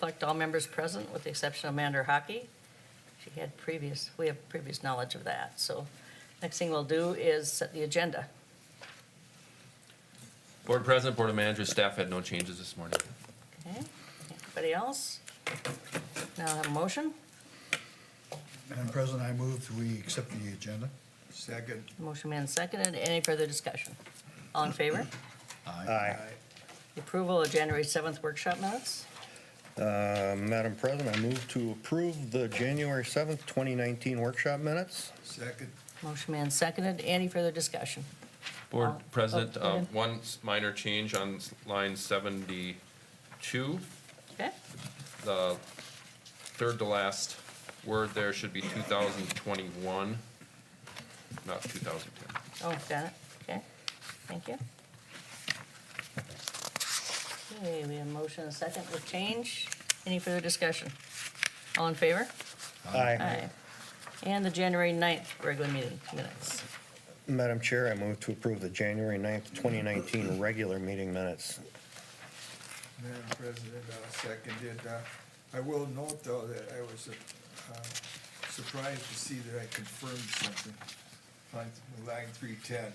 reflect all members present with the exception of Mander Hockey. We have previous knowledge of that. So next thing we'll do is set the agenda. Board President, Board of Managers, staff had no changes this morning. Okay, anybody else? Now I'll have a motion. Madam President, I move that we accept the agenda. Second. Motion made and seconded. Any further discussion? All in favor? Aye. The approval of January 7th workshop minutes. Madam President, I move to approve the January 7th, 2019 workshop minutes. Second. Motion made and seconded. Any further discussion? Board President, go ahead. one minor change on line 72. Okay, The third to last word there should be 2021, not 2010. oh, got it. Okay, thank you. Okay, we have a motion and a second with change. Any further discussion? All in favor? Aye. And the January 9th regular meeting minutes. Madam Chair, I move to approve the January 9th, 2019 regular meeting minutes. Madam President, I'll second it. I will note, though, that I was surprised to see that I confirmed something on line 310.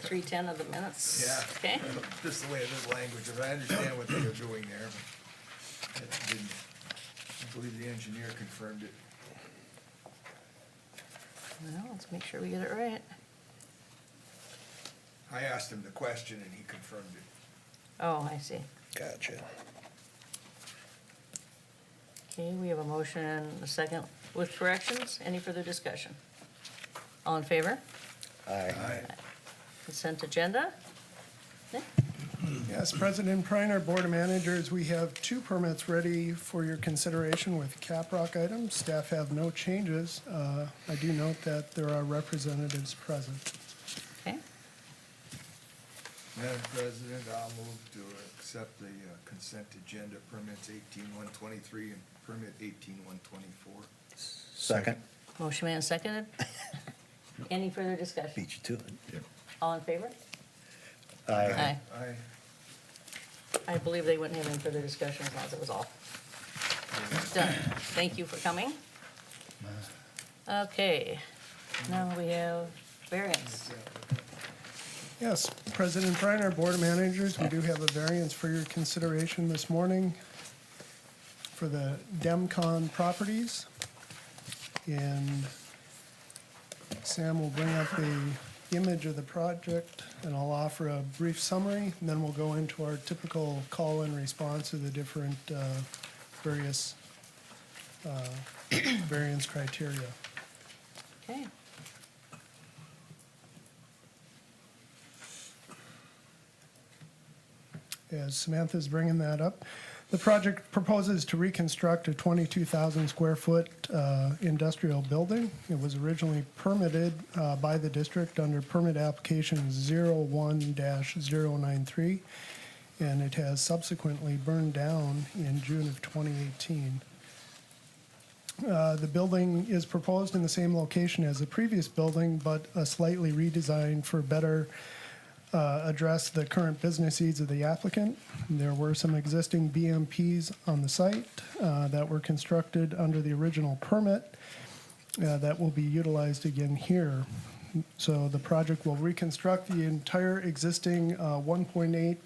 310 of the minutes? Yeah. Okay, Just the way it is language, but I understand what they were doing there. But I didn't. I believe the engineer confirmed it. well, let's make sure we get it right. I asked him the question and he confirmed it. Oh, I see. Gotcha. Okay, we have a motion and a second with corrections. Any further discussion? All in favor? Aye. Consent agenda? Nick? Yes, President Priner, Board of Managers, we have two permits ready for your consideration with Caprock items. Staff have no changes. I do note that there are representatives present. Okay, Madam President, I'll move to accept the consent agenda permits 18-123 and permit 18-124. Second. motion made and seconded. Any further discussion? Beat you to it. All in favor? Aye. Aye. I believe they wouldn't have any further discussion as long as it was all done. Thank you for coming. Okay, now we have variance. Yes, President Priner, Board of Managers, we do have a variance for your consideration this morning for the Demcon properties. And Sam will bring up the image of the project, and I'll offer a brief summary, and then we'll go into our typical call and response to the different various variance criteria. Okay, As Samantha's bringing that up, the project proposes to reconstruct a 22,000 square foot industrial building. It was originally permitted by the district under permit application 01-093, and it has subsequently burned down in June of 2018. The building is proposed in the same location as the previous building, but slightly redesigned for better address the current business needs of the applicant. There were some existing BMPs on the site that were constructed under the original permit that will be utilized again here. So the project will reconstruct the entire existing 1.8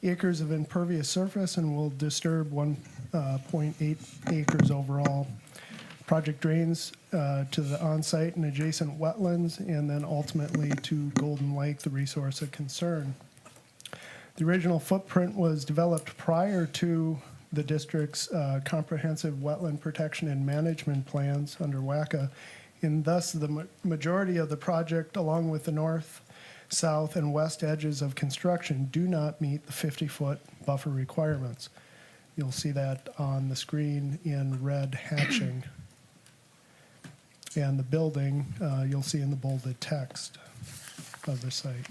acres of impervious surface and will disturb 1.8 acres overall. Project drains to the on-site and adjacent wetlands, and then ultimately to Golden Lake, the resource of concern. The original footprint was developed prior to the district's comprehensive wetland protection and management plans under WACA, and thus the majority of the project, along with the north, south, and west edges of construction, do not meet the 50-foot buffer requirements. You'll see that on the screen in red hatching. And the building, you'll see in the bolded text of the site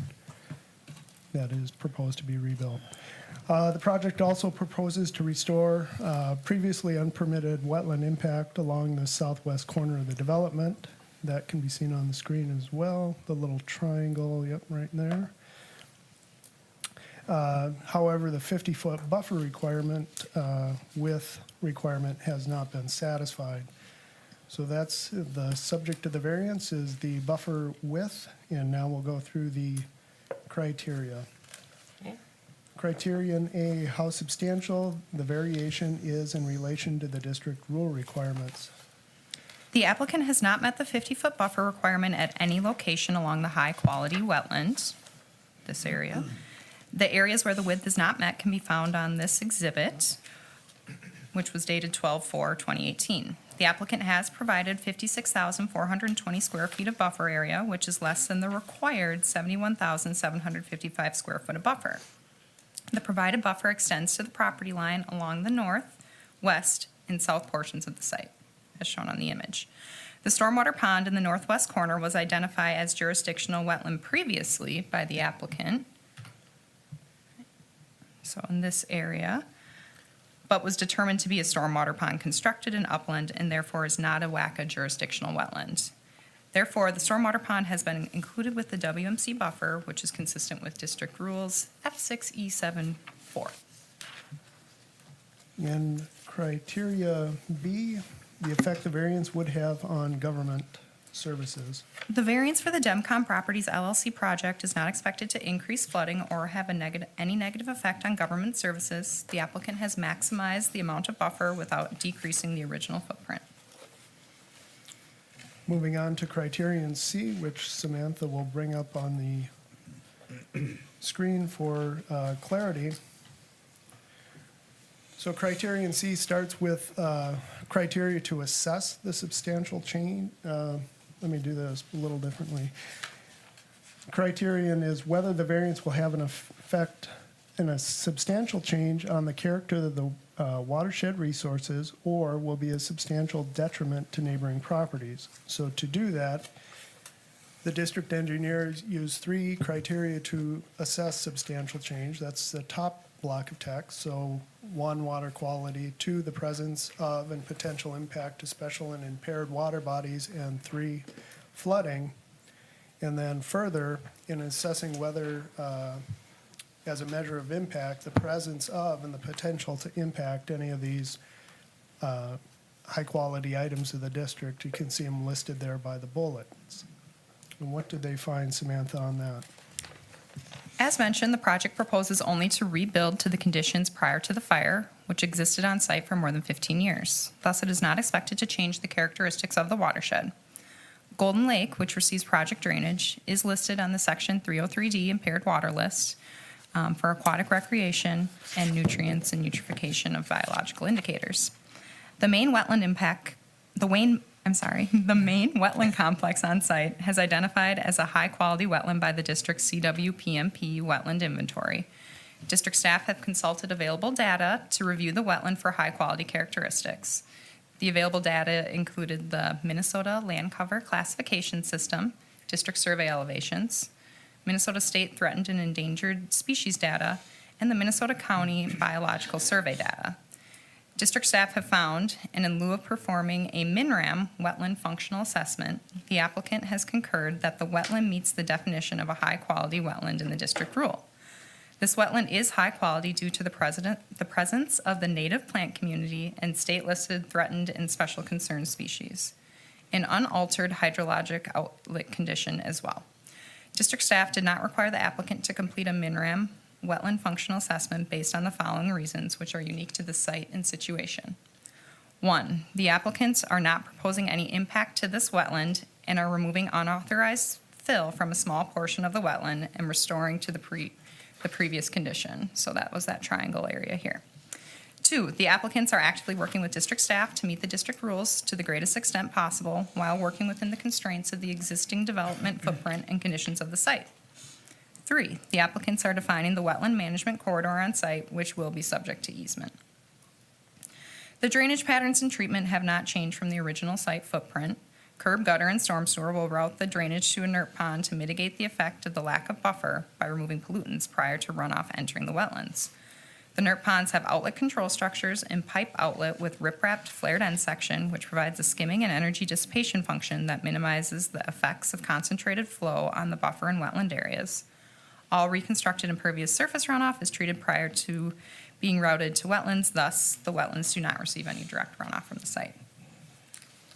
that is proposed to be rebuilt. The project also proposes to restore previously unpermitted wetland impact along the southwest corner of the development. That can be seen on the screen as well, the little triangle, yep, right there. However, the 50-foot buffer requirement, width requirement has not been satisfied. So that's the subject of the variance is the buffer width, and now we'll go through the criteria. Okay. Criterion A, how substantial the variation is in relation to the district rule requirements. The applicant has not met the 50-foot buffer requirement at any location along the high-quality wetlands, this area. The areas where the width is not met can be found on this exhibit, which was dated 12/4/2018. The applicant has provided 56,420 square feet of buffer area, which is less than the required 71,755 square foot of buffer. The provided buffer extends to the property line along the north, west, and south portions of the site, as shown on the image. The stormwater pond in the northwest corner was identified as jurisdictional wetland previously by the applicant. So in this area, but was determined to be a stormwater pond constructed in upland and therefore is not a WACA jurisdictional wetland. Therefore, the stormwater pond has been included with the WMC buffer, which is consistent with district rules F6E74. And criteria B, the effect the variance would have on government services. The variance for the Demcom Properties LLC project is not expected to increase flooding or have any negative effect on government services. The applicant has maximized the amount of buffer without decreasing the original footprint. Moving on to criterion C, which Samantha will bring up on the screen for clarity. So criterion C starts with criteria to assess the substantial change. Let me do this a little differently. Criterion is whether the variance will have an effect and a substantial change on the character of the watershed resources or will be a substantial detriment to neighboring properties. So to do that, the district engineers use 3 criteria to assess substantial change. That's the top block of text. So 1, water quality, 2, the presence of and potential impact to special and impaired water bodies, and 3, flooding. And then further, in assessing whether, as a measure of impact, the presence of and the potential to impact any of these high-quality items of the district, you can see them listed there by the bullets. And what did they find, Samantha, on that? As mentioned, the project proposes only to rebuild to the conditions prior to the fire, which existed on site for more than 15 years. Thus, it is not expected to change the characteristics of the watershed. Golden Lake, which receives project drainage, is listed on the Section 303D impaired water list for aquatic recreation and nutrients and eutrophication of biological indicators. The main wetland complex on site has identified as a high-quality wetland by the district's CWPMP wetland inventory. District staff have consulted available data to review the wetland for high-quality characteristics. The available data included the Minnesota Land Cover Classification System, district survey elevations, Minnesota State Threatened and Endangered Species data, and the Minnesota County Biological Survey data. District staff have found, and in lieu of performing a MNRAM wetland functional assessment, the applicant has concurred that the wetland meets the definition of a high-quality wetland in the district rule. This wetland is high quality due to the presence of the native plant community and state-listed threatened and special concern species, an unaltered hydrologic outlet condition as well. District staff did not require the applicant to complete a MNRAM wetland functional assessment based on the following reasons, which are unique to the site and situation. 1, the applicants are not proposing any impact to this wetland and are removing unauthorized fill from a small portion of the wetland and restoring to the previous condition. So that was that triangle area here. 2, the applicants are actively working with district staff to meet the district rules to the greatest extent possible while working within the constraints of the existing development footprint and conditions of the site. 3, the applicants are defining the wetland management corridor on site, which will be subject to easement. The drainage patterns and treatment have not changed from the original site footprint. Curb, gutter, and storm sewer will route the drainage to a NERP pond to mitigate the effect of the lack of buffer by removing pollutants prior to runoff entering the wetlands. The NERP ponds have outlet control structures and pipe outlet with rip-wrapped flared end section, which provides a skimming and energy dissipation function that minimizes the effects of concentrated flow on the buffer and wetland areas. All reconstructed impervious surface runoff is treated prior to being routed to wetlands, thus the wetlands do not receive any direct runoff from the site.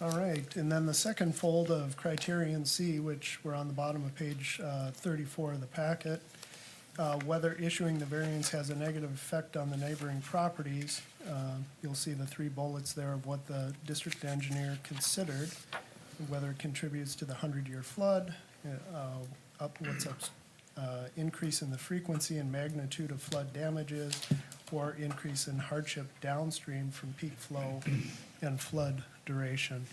All right, and then the second fold of criterion C, which we're on the bottom of page 34 of the packet, whether issuing the variance has a negative effect on the neighboring properties. You'll see the three bullets there of what the district engineer considered, whether it contributes to the 100-year flood, increase in the frequency and magnitude of flood damages, or increase in hardship downstream from peak flow and flood duration.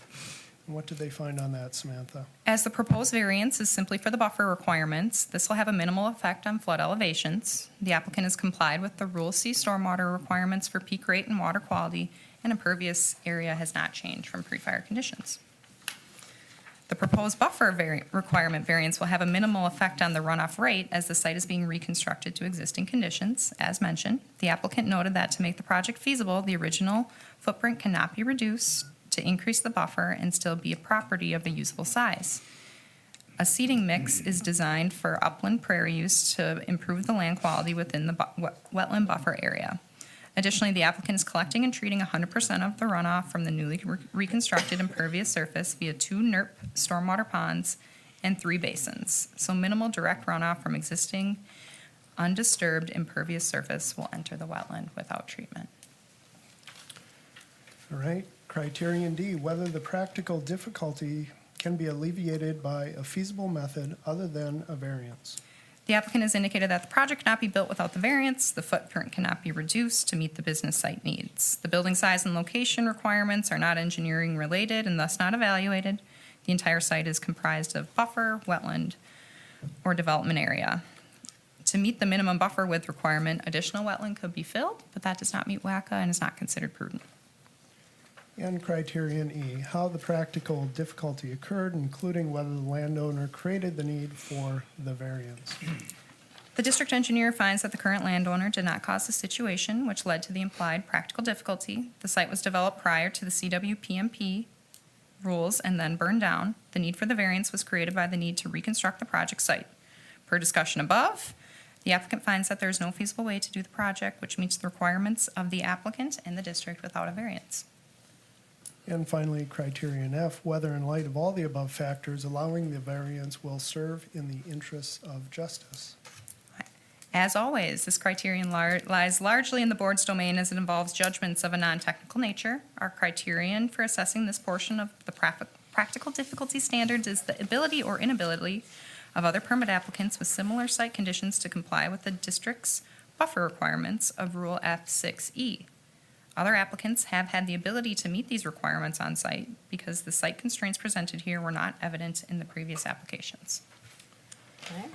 And what did they find on that, Samantha? As the proposed variance is simply for the buffer requirements, this will have a minimal effect on flood elevations. The applicant has complied with the Rule C stormwater requirements for peak rate and water quality, and impervious area has not changed from pre-fire conditions. The proposed buffer requirement variance will have a minimal effect on the runoff rate as the site is being reconstructed to existing conditions. As mentioned, the applicant noted that to make the project feasible, the original footprint cannot be reduced to increase the buffer and still be a property of a usable size. A seeding mix is designed for upland prairie use to improve the land quality within the wetland buffer area. Additionally, the applicant is collecting and treating 100% of the runoff from the newly reconstructed impervious surface via 2 NERP stormwater ponds and 3 basins. So minimal direct runoff from existing undisturbed impervious surface will enter the wetland without treatment. All right, criterion D, whether the practical difficulty can be alleviated by a feasible method other than a variance. The applicant has indicated that the project cannot be built without the variance. The footprint cannot be reduced to meet the business site needs. The building size and location requirements are not engineering related and thus not evaluated. The entire site is comprised of buffer, wetland, or development area. To meet the minimum buffer width requirement, additional wetland could be filled, but that does not meet WACA and is not considered prudent. And criterion E, how the practical difficulty occurred, including whether the landowner created the need for the variance. The district engineer finds that the current landowner did not cause the situation which led to the implied practical difficulty. The site was developed prior to the CWPMP rules and then burned down. The need for the variance was created by the need to reconstruct the project site. Per discussion above, the applicant finds that there is no feasible way to do the project which meets the requirements of the applicant and the district without a variance. And finally, criterion F, whether in light of all the above factors, allowing the variance will serve in the interests of justice. As always, this criterion lies largely in the board's domain as it involves judgments of a non-technical nature. Our criterion for assessing this portion of the practical difficulty standards is the ability or inability of other permit applicants with similar site conditions to comply with the district's buffer requirements of Rule F6E. Other applicants have had the ability to meet these requirements on site because the site constraints presented here were not evident in the previous applications. Okay.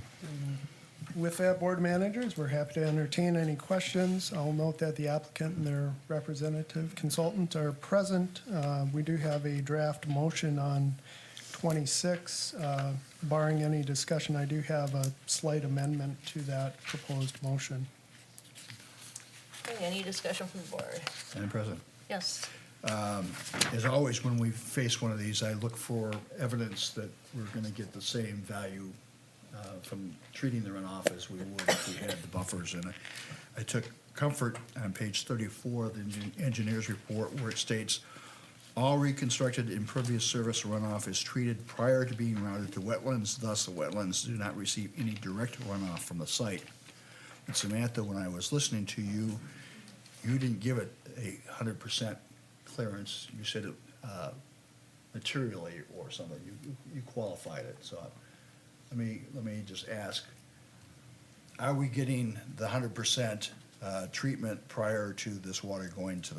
With that, board managers, we're happy to entertain any questions. I'll note that the applicant and their representative consultant are present. We do have a draft motion on 26. Barring any discussion, I do have a slight amendment to that proposed motion. Okay, any discussion from the board? Madam President, Yes. as always, when we face one of these, I look for evidence that we're gonna get the same value from treating the runoff as we would if we had the buffers. And I took comfort on page 34 of the engineer's report where it states, all reconstructed impervious surface runoff is treated prior to being routed to wetlands, thus the wetlands do not receive any direct runoff from the site. And Samantha, when I was listening to you, you didn't give it 100% clearance. You said it materially or something. You qualified it. So let me just ask, are we getting the 100% treatment prior to this water going to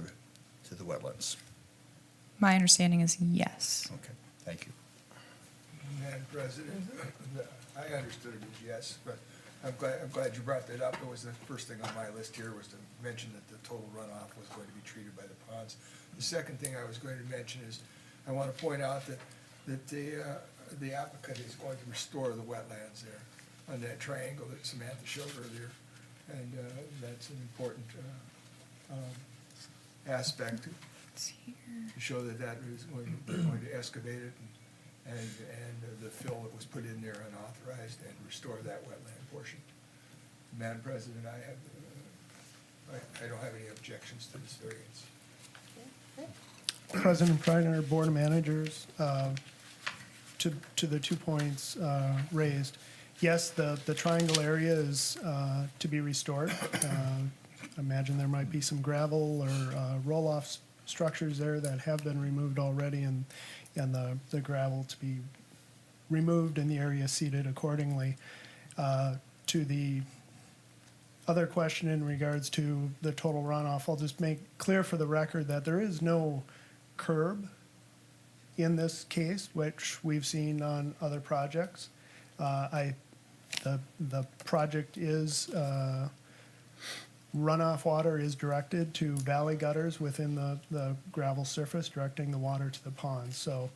the wetlands? My understanding is yes. Okay, thank you. Madam President, I understood it as yes, but I'm glad you brought that up. It was the first thing on my list here was to mention that the total runoff was going to be treated by the ponds. The second thing I was going to mention is, I want to point out that the applicant is going to restore the wetlands there on that triangle that Samantha showed earlier. And that's an important aspect to show that is going to excavate it and the fill that was put in there unauthorized and restore that wetland portion. Madam President, I don't have any objections to this variance. President Priner, Board of Managers, to the 2 points raised. Yes, the triangle area is to be restored. Imagine there might be some gravel or roll-off structures there that have been removed already, and the gravel to be removed and the area seeded accordingly. To the other question in regards to the total runoff, I'll just make clear for the record that there is no curb in this case, which we've seen on other projects. The project is, runoff water is directed to valley gutters within the gravel surface, directing the water to the pond. So,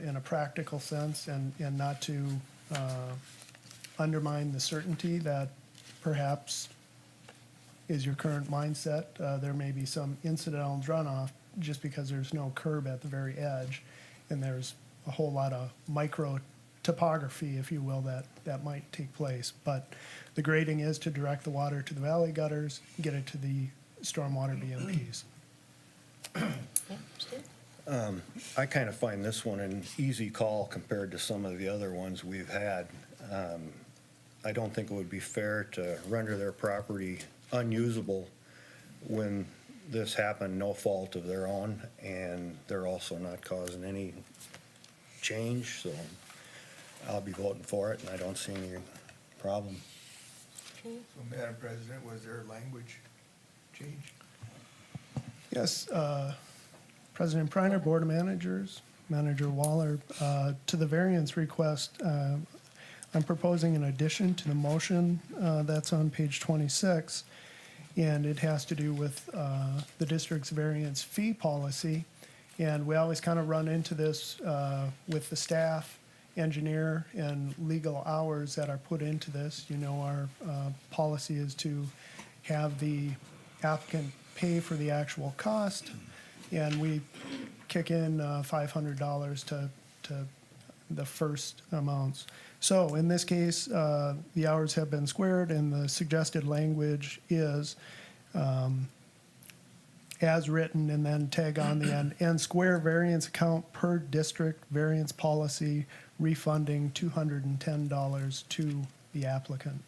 in a practical sense, and not to undermine the certainty that perhaps is your current mindset, there may be some incidental runoff just because there's no curb at the very edge, and there's a whole lot of micro topography, if you will, that might take place. But the grading is to direct the water to the valley gutters, get it to the stormwater BMPs. Yeah, Steve? I kind of find this one an easy call compared to some of the other ones we've had. I don't think it would be fair to render their property unusable when this happened, no fault of their own, and they're also not causing any change, so I'll be voting for it, and I don't see any problem. Okay. So, Madam President, was there language change? Yes, President Priner, Board of Managers, Manager Waller, to the variance request, I'm proposing an addition to the motion that's on page 26, and it has to do with the district's variance fee policy. And we always kind of run into this with the staff, engineer, and legal hours that are put into this. You know, our policy is to have the applicant pay for the actual cost, and we kick in $500 to the first amounts. So in this case, the hours have been squared, and the suggested language is as written, and then tag on the end, and square variance account per district variance policy, refunding $210 to the applicant.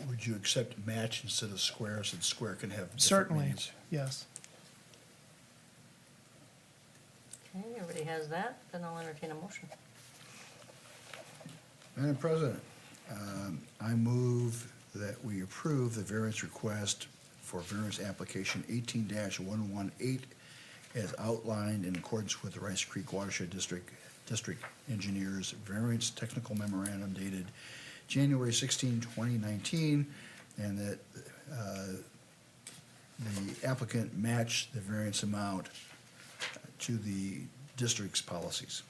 Would you accept match instead of square, since square can have different Certainly, meanings? yes. Okay, everybody has that, then I'll entertain a motion. Madam President, I move that we approve the variance request for variance application 18-118 as outlined in accordance with the Rice Creek Watershed District Engineers Variance Technical Memorandum dated January 16, 2019, and that the applicant match the variance amount to the district's policies.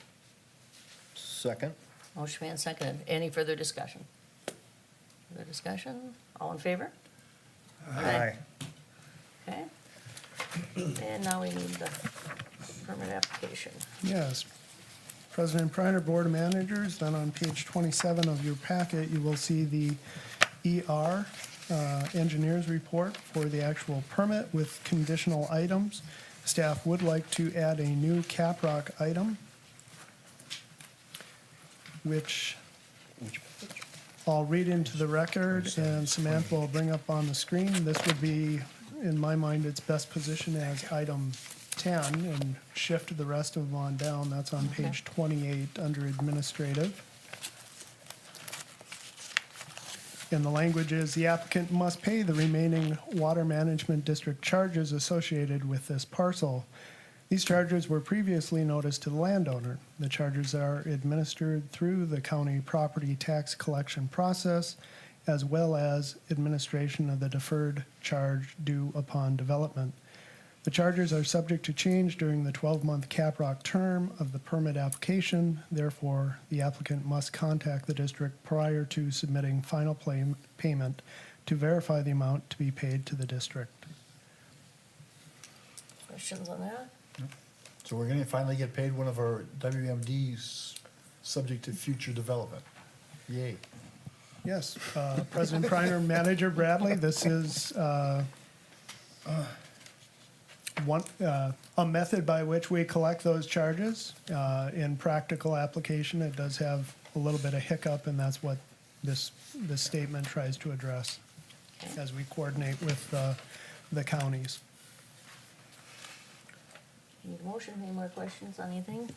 Second? Motion made and seconded. Any further discussion? Further discussion? All in favor? Aye. Okay. And now we need the permit application. Yes. President Priner, Board of Managers, then on page 27 of your packet, you will see the ER, engineer's report for the actual permit with conditional items. Staff would like to add a new caprock item, which I'll read into the record, and Samantha will bring up on the screen. This would be, in my mind, its best position as item 10, and shift the rest of them on down. That's on page 28 under administrative. And the language is, the applicant must pay the remaining water management district charges associated with this parcel. These charges were previously noticed to the landowner. The charges are administered through the county property tax collection process, as well as administration of the deferred charge due upon development. The charges are subject to change during the 12-month caprock term of the permit application. Therefore, the applicant must contact the district prior to submitting final payment to verify the amount to be paid to the district. Questions on that? So we're gonna finally get paid one of our WMDs, subject to future development. Yay. Yes, President Priner, Manager Bradley, this is a method by which we collect those charges. In practical application, it does have a little bit of hiccup, and that's what this statement tries to address as we coordinate with the counties. Need a motion, any more questions on anything?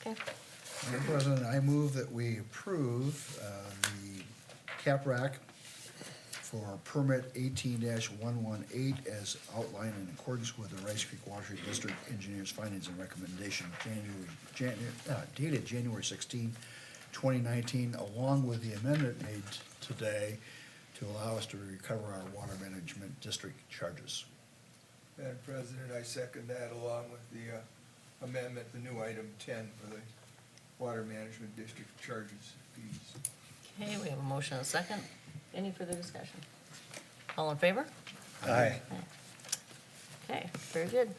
Okay, Madam President, I move that we approve the cap rack for permit 18-118 as outlined in accordance with the Rice Creek Watershed District Engineers findings and recommendation dated January 16, 2019, along with the amendment made today to allow us to recover our water management district charges. Madam President, I second that along with the amendment, the new item 10 for the Water Management District charges fees. okay, we have a motion and a second. Any further discussion? All in favor? Aye. Okay, very good.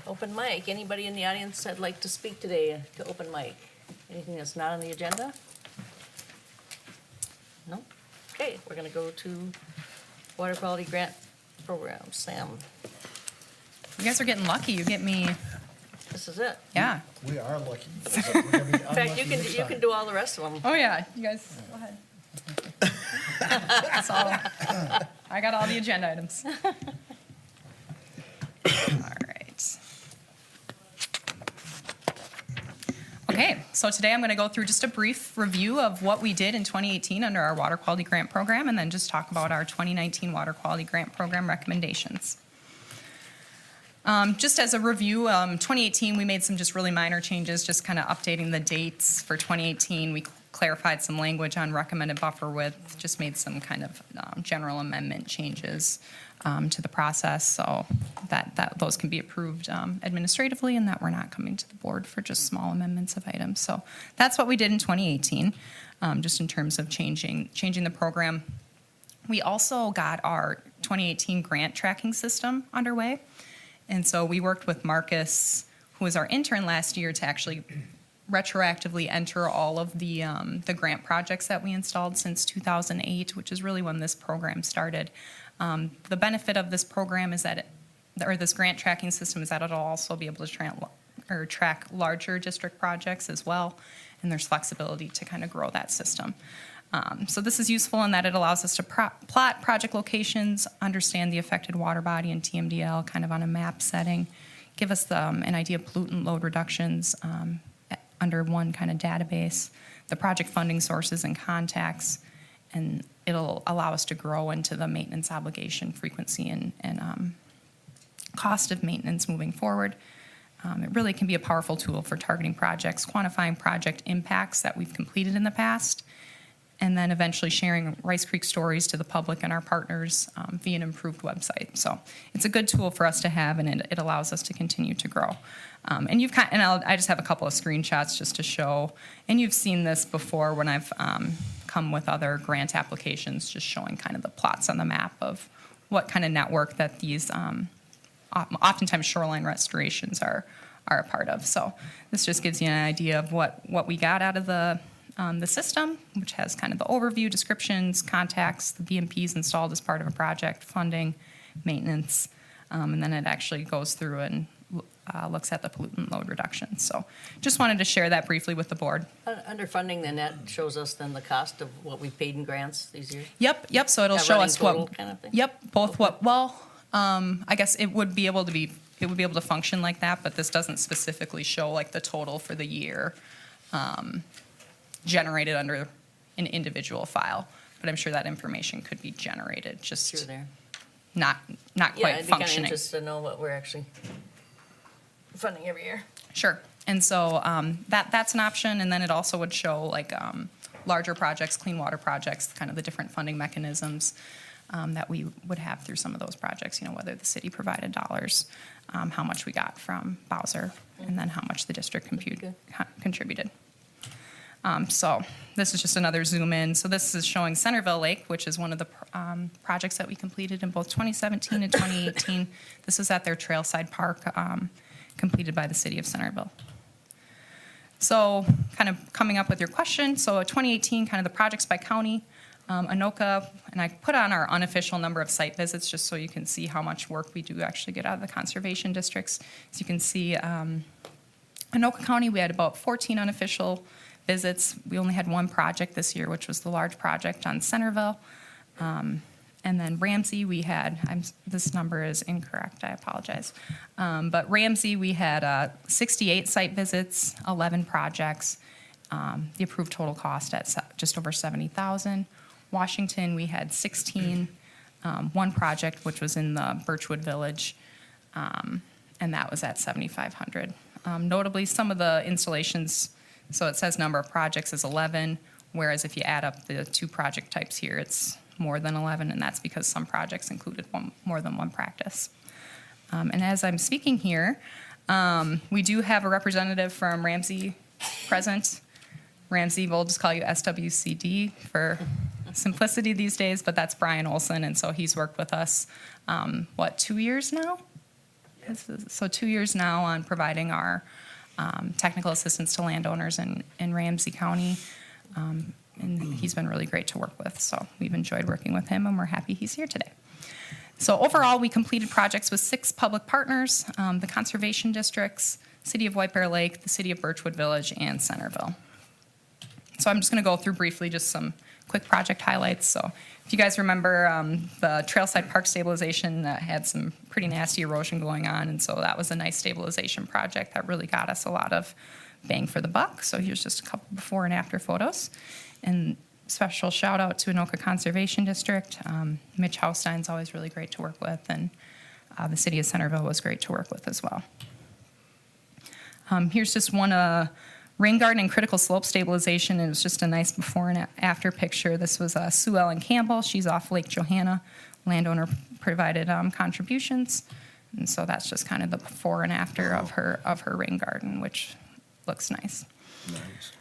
Open mic, anybody in the audience that'd like to speak today to open mic? Anything that's not on the agenda? No? Okay, we're gonna go to Water Quality Grant Program. Sam, You guys are getting lucky. You get me, this is it. yeah. We are lucky. We're gonna be In fact, unlucky you can, next you can time. do all the rest of them. Oh, yeah, you guys, go ahead. That's all. I got all the agenda items. All right. Okay, so today I'm going to go through just a brief review of what we did in 2018 under our Water Quality Grant Program, and then just talk about our 2019 Water Quality Grant Program recommendations. Just as a review, 2018, we made some just really minor changes, just kind of updating the dates for 2018. We clarified some language on recommended buffer width, just made some kind of general amendment changes to the process, so that those can be approved administratively, and that we're not coming to the board for just small amendments of items. So that's what we did in 2018, just in terms of changing the program. We also got our 2018 grant tracking system underway. And so we worked with Marcus, who was our intern last year, to actually retroactively enter all of the grant projects that we installed since 2008, which is really when this program started. The benefit of this program is that, this grant tracking system, is that it'll also be able to track larger district projects as well, and there's flexibility to kind of grow that system. So this is useful in that it allows us to plot project locations, understand the affected water body and TMDL kind of on a map setting, give us an idea of pollutant load reductions under one kind of database, the project funding sources and contacts, and it'll allow us to grow into the maintenance obligation frequency and cost of maintenance moving forward. It really can be a powerful tool for targeting projects, quantifying project impacts that we've completed in the past, and then eventually sharing Rice Creek stories to the public and our partners via an improved website. So it's a good tool for us to have, and it allows us to continue to grow. I just have a couple of screenshots just to show, and you've seen this before when I've come with other grant applications, just showing kind of the plots on the map of what kind of network that these oftentimes shoreline restorations are a part of. So this just gives you an idea of what we got out of the system, which has kind of the overview, descriptions, contacts, the BMPs installed as part of a project, funding, maintenance, and then it actually goes through and looks at the pollutant load reduction. So just wanted to share that briefly with the board. Under funding, then that shows us then the cost of what we paid in grants these years? Yep, so it'll That show running us total what, kind of thing? yep, both what, I guess it would be able to function like that, but this doesn't specifically show like the total for the year generated under an individual file, but I'm sure that information could be generated, Through just there. not Yeah, quite I'd be kind of functioning. interested to know what we're actually funding every year. Sure, and so that's an option, and then it also would show like larger projects, clean water projects, kind of the different funding mechanisms that we would have through some of those projects, whether the city provided dollars, how much we got from Bowser, and then how much the district contributed. So this is just another zoom in. So this is showing Centerville Lake, which is one of the projects that we completed in both 2017 and 2018. This is at their Trailside Park, completed by the city of Centerville. So kind of coming up with your question, so 2018, kind of the projects by county, Anoka, and I put on our unofficial number of site visits just so you can see how much work we do actually get out of the conservation districts. So you can see Anoka County, we had about 14 unofficial visits. We only had one project this year, which was the large project on Centerville. And then Ramsey, we had, this number is incorrect, I apologize. But Ramsey, we had 68 site visits, 11 projects. The approved total cost at just over $70,000. Washington, we had 16, one project, which was in the Birchwood Village, and that was at $7,500. Notably, some of the installations, so it says number of projects is 11, whereas if you add up the two project types here, it's more than 11, and that's because some projects included more than one practice. And as I'm speaking here, we do have a representative from Ramsey present. Ramsey, we'll just call you SWCD for simplicity these days, but that's Brian Olson, and so he's worked with us, 2 years now? So 2 years now on providing our technical assistance to landowners in Ramsey County. And he's been really great to work with, so we've enjoyed working with him, and we're happy he's here today. So overall, we completed projects with 6 public partners, the conservation districts, City of White Bear Lake, the City of Birchwood Village, and Centerville. So I'm just going to go through briefly just some quick project highlights. So if you guys remember, the Trailside Park stabilization had some pretty nasty erosion going on, and so that was a nice stabilization project that really got us a lot of bang for the buck. So here's just a couple before and after photos. And special shout out to Anoka Conservation District. Mitch Haustein's always really great to work with, and the City of Centerville was great to work with as well. Here's just one rain garden and critical slope stabilization. It was just a nice before and after picture. This was Sue Ellen Campbell. She's off Lake Johanna. Landowner provided contributions, and so that's just kind of the before and after of her rain garden, which looks nice. Nice.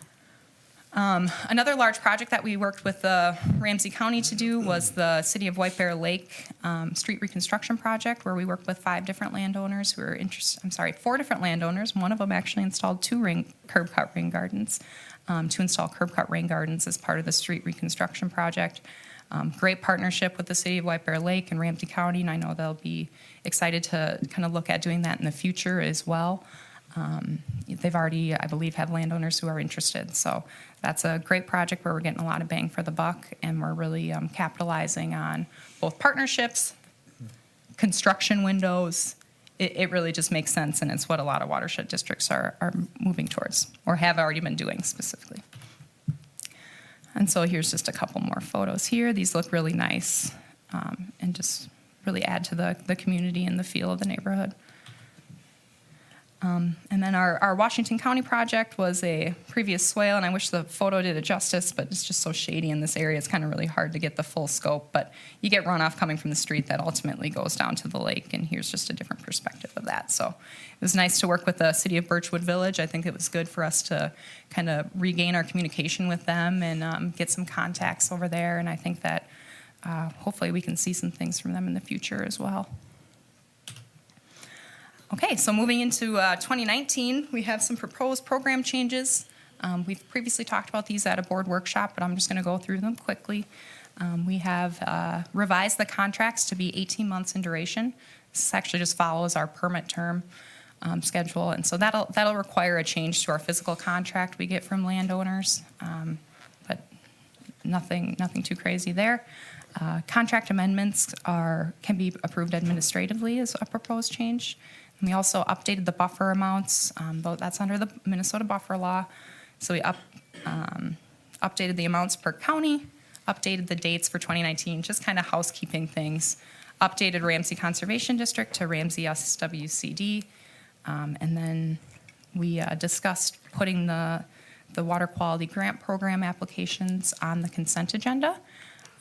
Another large project that we worked with Ramsey County to do was the City of White Bear Lake street reconstruction project, where we worked with 5 different landowners who were interested. 4 different landowners. One of them actually installed 2 curb cut rain gardens to install curb cut rain gardens as part of the street reconstruction project. Great partnership with the City of White Bear Lake and Ramsey County, and I know they'll be excited to kind of look at doing that in the future as well. They've already, I believe, have landowners who are interested. So that's a great project where we're getting a lot of bang for the buck, and we're really capitalizing on both partnerships, construction windows. It really just makes sense, and it's what a lot of watershed districts are moving towards, or have already been doing specifically. And so here's just a couple more photos here. These look really nice, and just really add to the community and the feel of the neighborhood. And then our Washington County project was a previous swale, and I wish the photo did it justice, but it's just so shady in this area. It's kind of really hard to get the full scope, but you get runoff coming from the street that ultimately goes down to the lake, and here's just a different perspective of that. So it was nice to work with the City of Birchwood Village. I think it was good for us to kind of regain our communication with them and get some contacts over there, and I think that hopefully we can see some things from them in the future as well. Okay, so moving into 2019, we have some proposed program changes. We've previously talked about these at a board workshop, but I'm just going to go through them quickly. We have revised the contracts to be 18 months in duration. This actually just follows our permit term schedule, and so that'll require a change to our physical contract we get from landowners, but nothing too crazy there. Contract amendments can be approved administratively as a proposed change. And we also updated the buffer amounts, though that's under the Minnesota buffer law. So we updated the amounts per county, updated the dates for 2019, just kind of housekeeping things. Updated Ramsey Conservation District to Ramsey SWCD. And then we discussed putting the water quality grant program applications on the consent agenda.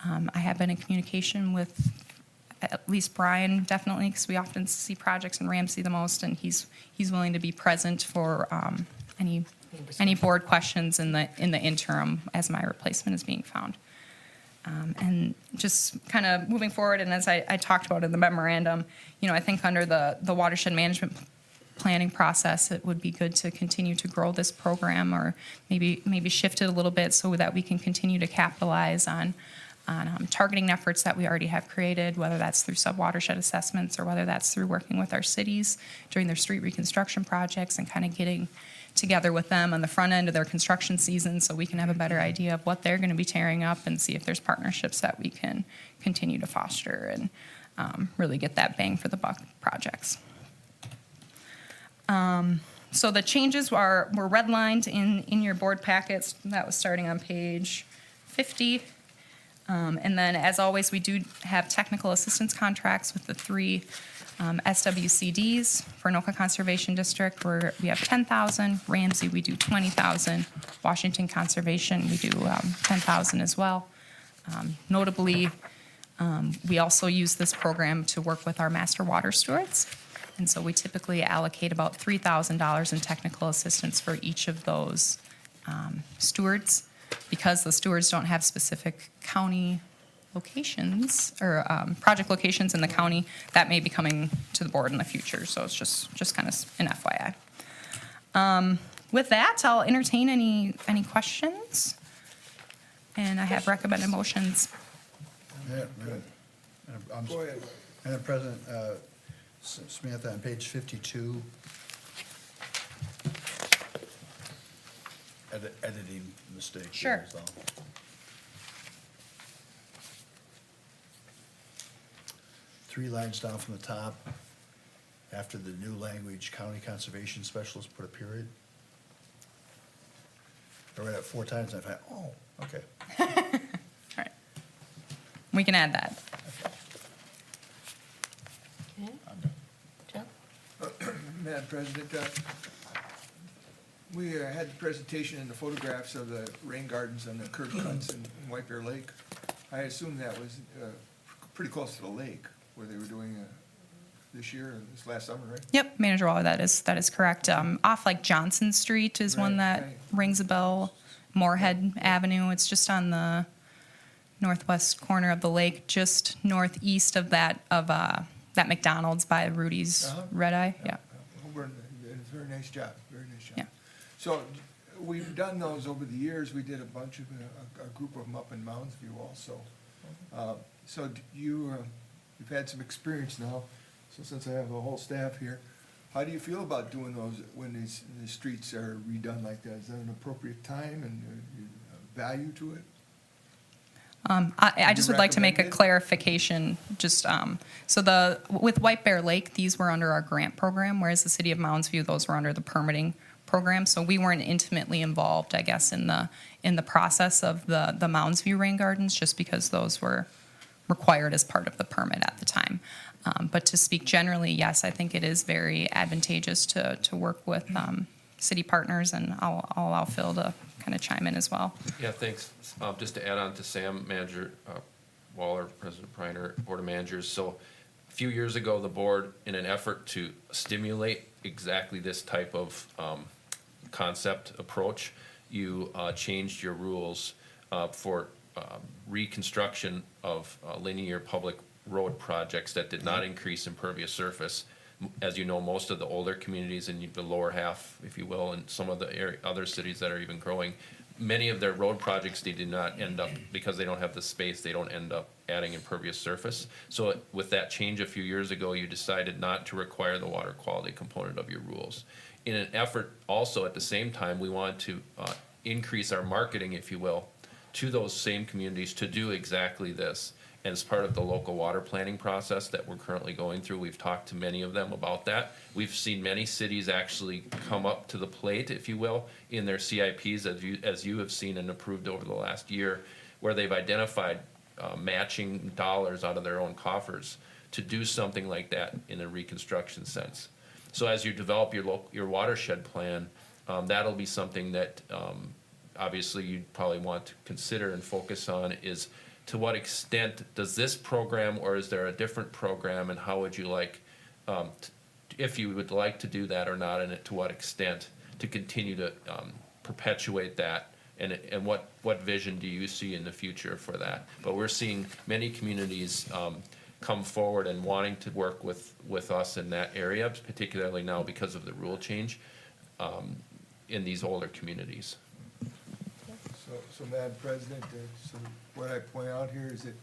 I have been in communication with at least Brian, definitely, because we often see projects in Ramsey the most, and he's willing to be present for any board questions in the interim as my replacement is being found. And just kind of moving forward, and as I talked about in the memorandum, I think under the watershed management planning process, it would be good to continue to grow this program, or maybe shift it a little bit so that we can continue to capitalize on targeting efforts that we already have created, whether that's through sub-watershed assessments or whether that's through working with our cities during their street reconstruction projects and kind of getting together with them on the front end of their construction season so we can have a better idea of what they're going to be tearing up and see if there's partnerships that we can continue to foster and really get that bang for the buck projects. So the changes were redlined in your board packets. That was starting on page 50. And then, as always, we do have technical assistance contracts with the three SWCDs. For Anoka Conservation District, where we have 10,000. Ramsey, we do 20,000. Washington Conservation, we do 10,000 as well. Notably, we also use this program to work with our master water stewards. And so we typically allocate about $3,000 in technical assistance for each of those stewards. Because the stewards don't have specific county locations or project locations in the county, that may be coming to the board in the future. So it's just kind of an FYI. With that, I'll entertain any questions. And I have recommended motions. Yeah, good. Go ahead. Madam President, Samantha, on page 52, editing mistake. Sure. is all. Three lines down from the top, after the new language, county conservation specialist, put a period. I read it 4 times, and I thought, oh, okay. All right. We can add that. Okay. Jeff? Madam President, we had the presentation and the photographs of the rain gardens and the curb cuts in White Bear Lake. I assume that was pretty close to the lake where they were doing this year, this last summer, right? Yep, Manager Waller, that is correct. Off like Johnson Street is one Right, that right. rings a bell. Moorhead Avenue, it's just on the northwest corner of the lake, just northeast of that McDonald's by Rudy's Uh-huh. Red Eye. Yeah. Very nice job, very nice job. Yeah. So we've done those over the years. We did a bunch of, a group of them up in Mounds View also. So you've had some experience now, so since I have a whole staff here, how do you feel about doing those when the streets are redone like that? Is that an appropriate time and value to it? I just you would like to make a recommend it? clarification, just, with White Bear Lake, these were under our grant program, whereas the city of Mounds View, those were under the permitting program. So we weren't intimately involved, I guess, in the process of the Mounds View rain gardens, just because those were required as part of the permit at the time. But to speak generally, yes, I think it is very advantageous to work with city partners, and I'll allow Phil to kind of chime in as well. Yeah, thanks. Just to add on to Sam, Manager Waller, President Preiner, Board of Managers. So a few years ago, the board, in an effort to stimulate exactly this type of concept approach, you changed your rules for reconstruction of linear public road projects that did not increase impervious surface. As you know, most of the older communities in the lower half, if you will, and some of the other cities that are even growing, many of their road projects, they did not end up, because they don't have the space, they don't end up adding impervious surface. So with that change a few years ago, you decided not to require the water quality component of your rules. In an effort also, at the same time, we wanted to increase our marketing, if you will, to those same communities to do exactly this. And as part of the local water planning process that we're currently going through, we've talked to many of them about that. We've seen many cities actually come up to the plate, if you will, in their CIPs, as you have seen and approved over the last year, where they've identified matching dollars out of their own coffers to do something like that in a reconstruction sense. So as you develop your watershed plan, that'll be something that obviously you'd probably want to consider and focus on, is to what extent does this program, or is there a different program, and how would you like, if you would like to do that or not, and to what extent to continue to perpetuate that, and what vision do you see in the future for that? But we're seeing many communities come forward and wanting to work with us in that area, particularly now because of the rule change, in these older communities. So Madam President, so what I point out here is that,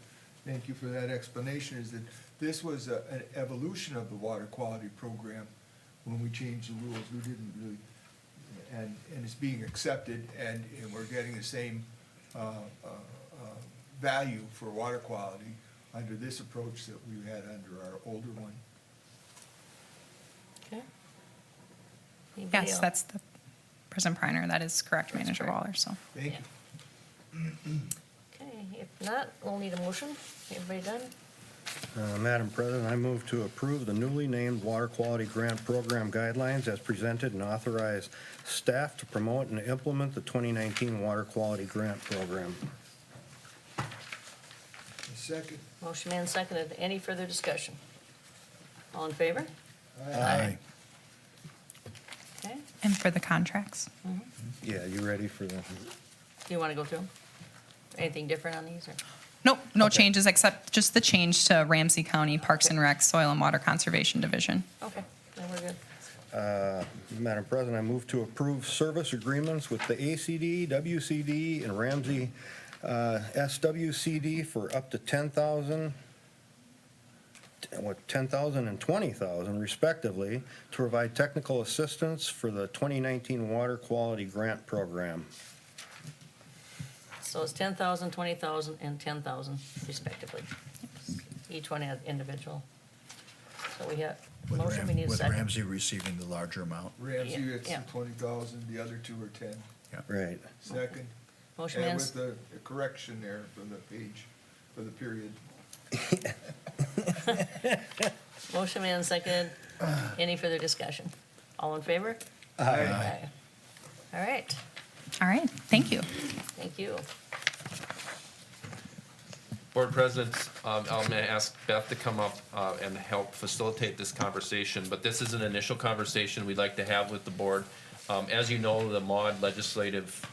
thank you for that explanation, is that this was an evolution of the water quality program. When we changed the rules, we didn't really, and it's being accepted, and we're getting the same value for water quality under this approach that we had under our older one. Okay. Anybody Yes, else? that's the President Priner. That is correct, That's Manager correct. Waller, so. Thank you. Okay, if not, we'll need a motion. Everybody done? Madam President, I move to approve the newly named Water Quality Grant Program guidelines as presented and authorize staff to promote and implement the 2019 Water Quality Grant Program. A second. Motion made and seconded. Any further discussion? All in favor? Aye. Okay, And for the contracts? Yeah, you ready for the? do you want to go through them? Anything different on these, or? Nope, no changes except just the change to Ramsey County Parks and Rec Soil and Water Conservation Division. Okay, then we're good. Madam President, I move to approve service agreements with the ACD, WCD, and Ramsey SWCD for up to 10,000 and 20,000 respectively to provide technical assistance for the 2019 Water Quality Grant Program. So it's 10,000, 20,000, and 10,000 respectively. Each one has individual. So we have, motion, we need a With second. Ramsey receiving the larger amount. Ramsey, Yeah, it's yeah. 20,000, the other two are 10. Right. Second. Motion made, And and with the correction there for the page, for the period. motion made and seconded. Any further discussion? All in favor? Aye. All right, All right, thank you. thank you. Board Presidents, I'm going to ask Beth to come up and help facilitate this conversation, but this is an initial conversation we'd like to have with the board. As you know, the MAUD Legislative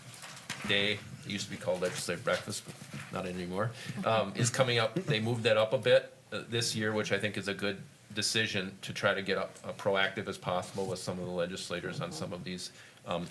Day, it used to be called Legislative Breakfast, but not anymore, is coming up. They moved that up a bit this year, which I think is a good decision to try to get proactive as possible with some of the legislators on some of these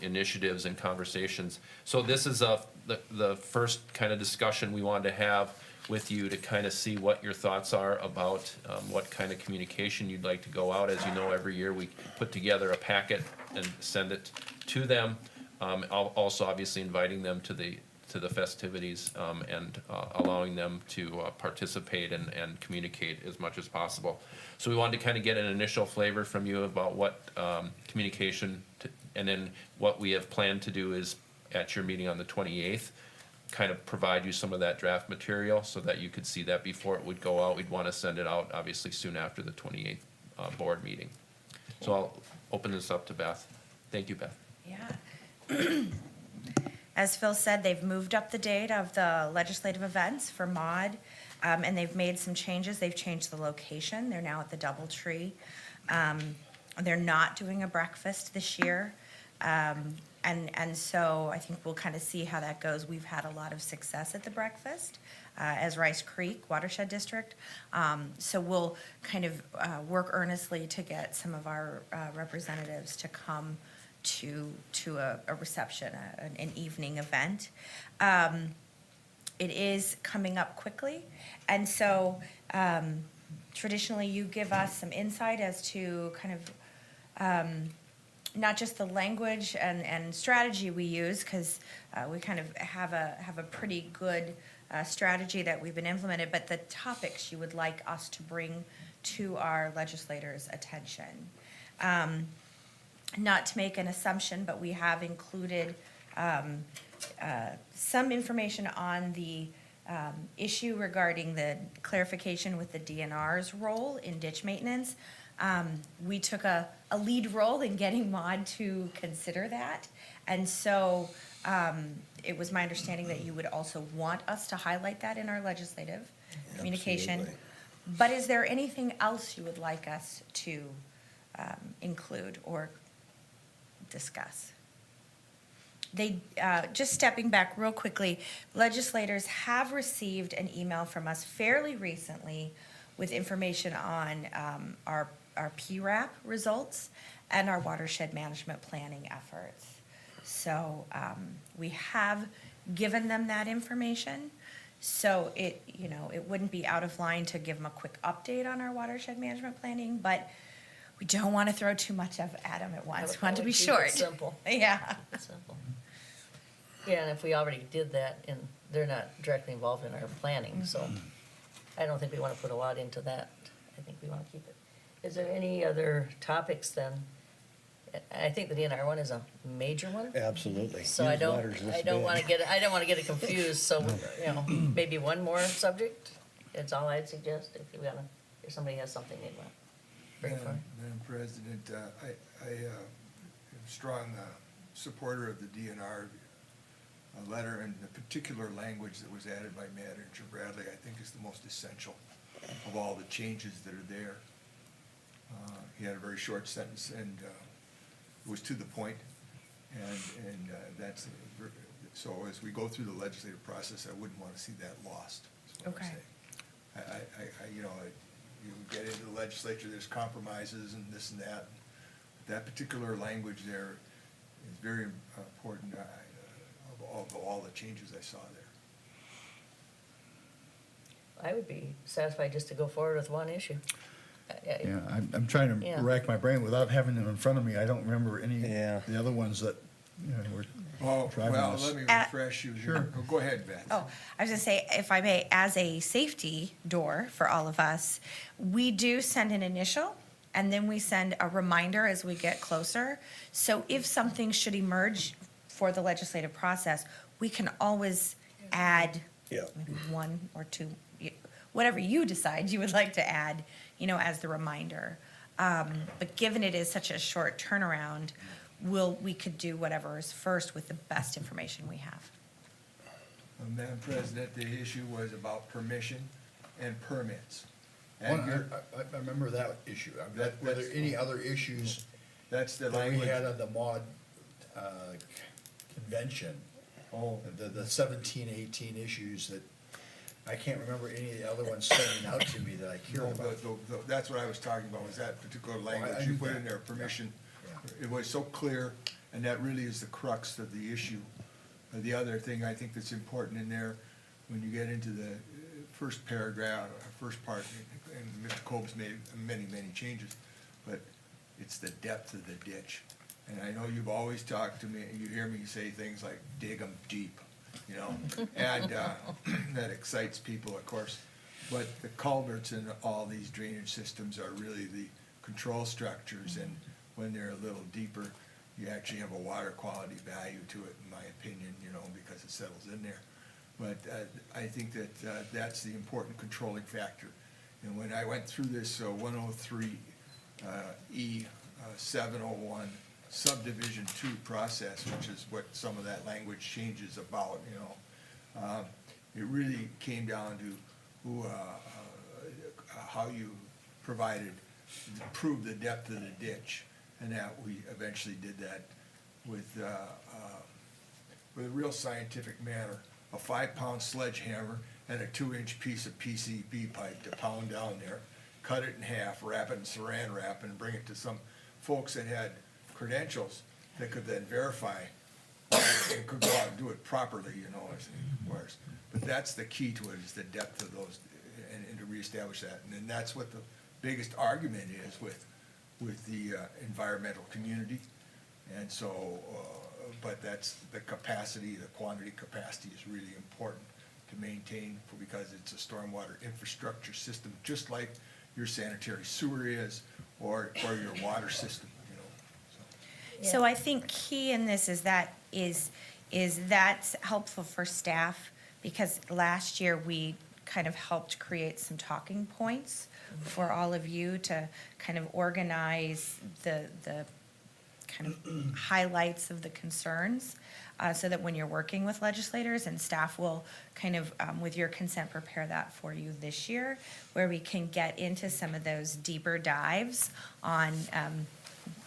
initiatives and conversations. So this is the first kind of discussion we wanted to have with you to kind of see what your thoughts are about what kind of communication you'd like to go out. As you know, every year we put together a packet and send it to them. Also, obviously, inviting them to the festivities and allowing them to participate and communicate as much as possible. So we wanted to kind of get an initial flavor from you about what communication, and then what we have planned to do is at your meeting on the 28th, kind of provide you some of that draft material so that you could see that before it would go out. We'd want to send it out, obviously, soon after the 28th board meeting. So I'll open this up to Beth. Thank you, Beth. Yeah. As Phil said, they've moved up the date of the legislative events for MAUD, and they've made some changes. They've changed the location. They're now at the DoubleTree. They're not doing a breakfast this year. And so I think we'll kind of see how that goes. We've had a lot of success at the breakfast as Rice Creek Watershed District. So we'll kind of work earnestly to get some of our representatives to come to a reception, an evening event. It is coming up quickly, and so traditionally you give us some insight as to kind of not just the language and strategy we use, because we kind of have a pretty good strategy that we've been implemented, but the topics you would like us to bring to our legislators' attention. Not to make an assumption, but we have included some information on the issue regarding the clarification with the DNR's role in ditch maintenance. We took a lead role in getting MAUD to consider that. And so it was my understanding that you would also want us to highlight that in our legislative communication. Absolutely. But is there anything else you would like us to include or discuss? They, just stepping back real quickly, legislators have received an email from us fairly recently with information on our PRAP results and our watershed management planning efforts. So we have given them that information. So it wouldn't be out of line to give them a quick update on our watershed management planning, but we don't want to throw too much at them at once. We want to be Keep it short. simple. Yeah. Simple. Yeah, and if we already did that, and they're not directly involved in our planning, so I don't think we want to put a lot into that. I think we want to keep it. Is there any other topics then? I think the DNR one is a major one, Absolutely. so I These don't, letters this I don't big. want to get, I don't want to get it confused, so, maybe one more subject? That's all I'd suggest, if somebody has something they want. Bring forward. Madam President, I am a strong supporter of the DNR letter, and the particular language that was added by Manager Bradley, I think is the most essential of all the changes that are there. He had a very short sentence and it was to the point, and that's, so as we go through the legislative process, I wouldn't want to see that lost, is what I'm Okay. saying. You get into the legislature, there's compromises and this and that. That particular language there is very important of all the changes I saw there. I would be satisfied just to go forward with one issue. Yeah, I'm trying Yeah. to rack my brain without having them in front of me. I don't remember any, Yeah. the other ones that, were Oh, driving well, us. let me refresh you. Sure. Oh, go ahead, Beth. Oh, I was gonna say, if I may, as a safety door for all of us, we do send an initial, and then we send a reminder as we get closer. So if something should emerge for the legislative process, we can always add Yeah. maybe one or two, whatever you decide you would like to add, as the reminder. But given it is such a short turnaround, we could do whatever is first with the best information we have. Madam President, the issue was about permission and permits. Well, And you're- I remember that issue. That- Were there that's- any other issues that's the that we language. had on the mod convention? Oh, The 17, 18 issues that, I can't remember any of the other ones standing out to me that I care no, about. that's what I was talking about, was that particular I language knew you put that. in there, permission. Yeah. It was so clear, and that really is the crux of the issue. The other thing I think that's important in there, when you get into the first paragraph, first part, and Mr. Cobb's made many, many changes, but it's the depth of the ditch. And I know you've always talked to me, you hear me say things like, dig 'em deep, and that excites people, of course. But the culverts in all these drainage systems are really the control structures, and when they're a little deeper, you actually have a water quality value to it, in my opinion, because it settles in there. But I think that that's the important controlling factor. And when I went through this 103 E 701 subdivision 2 process, which is what some of that language changes about, it really came down to how you proved the depth of the ditch, and that we eventually did that with a real scientific manner, a 5-pound sledgehammer and a 2-inch piece of PCB pipe to pound down there, cut it in half, wrap it in saran wrap, and bring it to some folks that had credentials that could then verify and could go out and do it properly, as it requires. But that's the key to it, is the depth of those, and to reestablish that. And then that's what the biggest argument is with the environmental community. And so, but that's the capacity, the quantity capacity is really important to maintain, because it's a stormwater infrastructure system, just like your sanitary sewer is, or your water system, So I think key in this is that's helpful for staff, because last year we kind of helped create some talking points for all of you to kind of organize the kind of highlights of the concerns, so that when you're working with legislators, and staff will kind of, with your consent, prepare that for you this year, where we can get into some of those deeper dives on,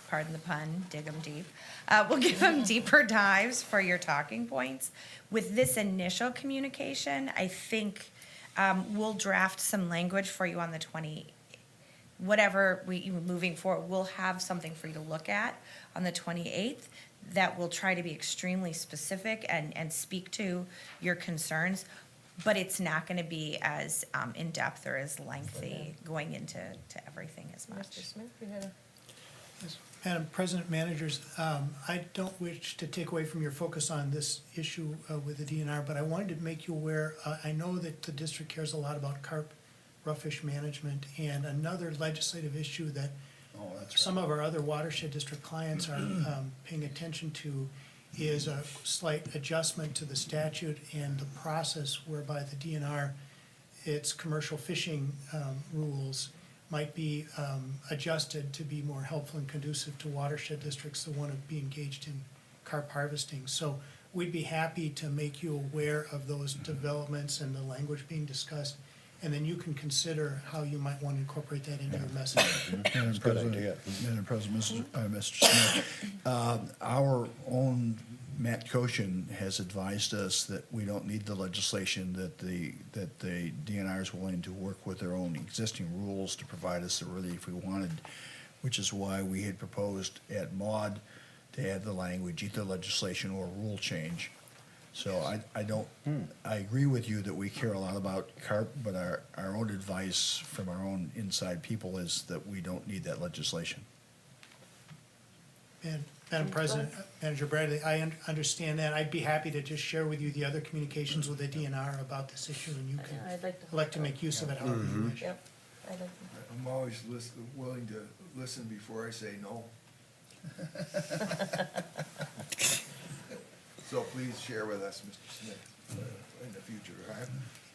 pardon the pun, dig them deep. We'll give them deeper dives for your talking points. With this initial communication, I think We'll draft some language for you on the 20, whatever moving forward, we'll have something for you to look at on the 28th that will try to be extremely specific and speak to your concerns, but it's not going to be as in-depth or as lengthy going into everything as Mr. much. Smith, you had a, Madam President, managers, I don't wish to take away from your focus on this issue with the DNR, but I wanted to make you aware, I know that the district cares a lot about carp roughish management, and another legislative issue that Oh, that's right. some of our other watershed district clients are paying attention to is a slight adjustment to the statute and the process whereby the DNR, its commercial fishing rules might be adjusted to be more helpful and conducive to watershed districts that want to be engaged in carp harvesting. So we'd be happy to make you aware of those developments and the language being discussed, and then you can consider how you might want to incorporate that into your message. Madam Good President, idea. Madam President, Mr. Smith, our own Matt Koshin has advised us that we don't need the legislation, that the DNR is willing to work with their own existing rules to provide us the relief we wanted, which is why we had proposed at MAUD to add the language, either legislation or rule change. So I agree with you that we care a lot about carp, but our own advice from our own inside people is that we don't need that legislation. And Madam President, Manager Bradley, I understand that. I'd be happy to just share with you the other communications with the DNR about this issue, and you can yeah, I'd like to. elect to make use of it however you wish. Yep. I'd like I'm always willing to listen before I say no. So please share with us, Mr. Smith, in the future, right?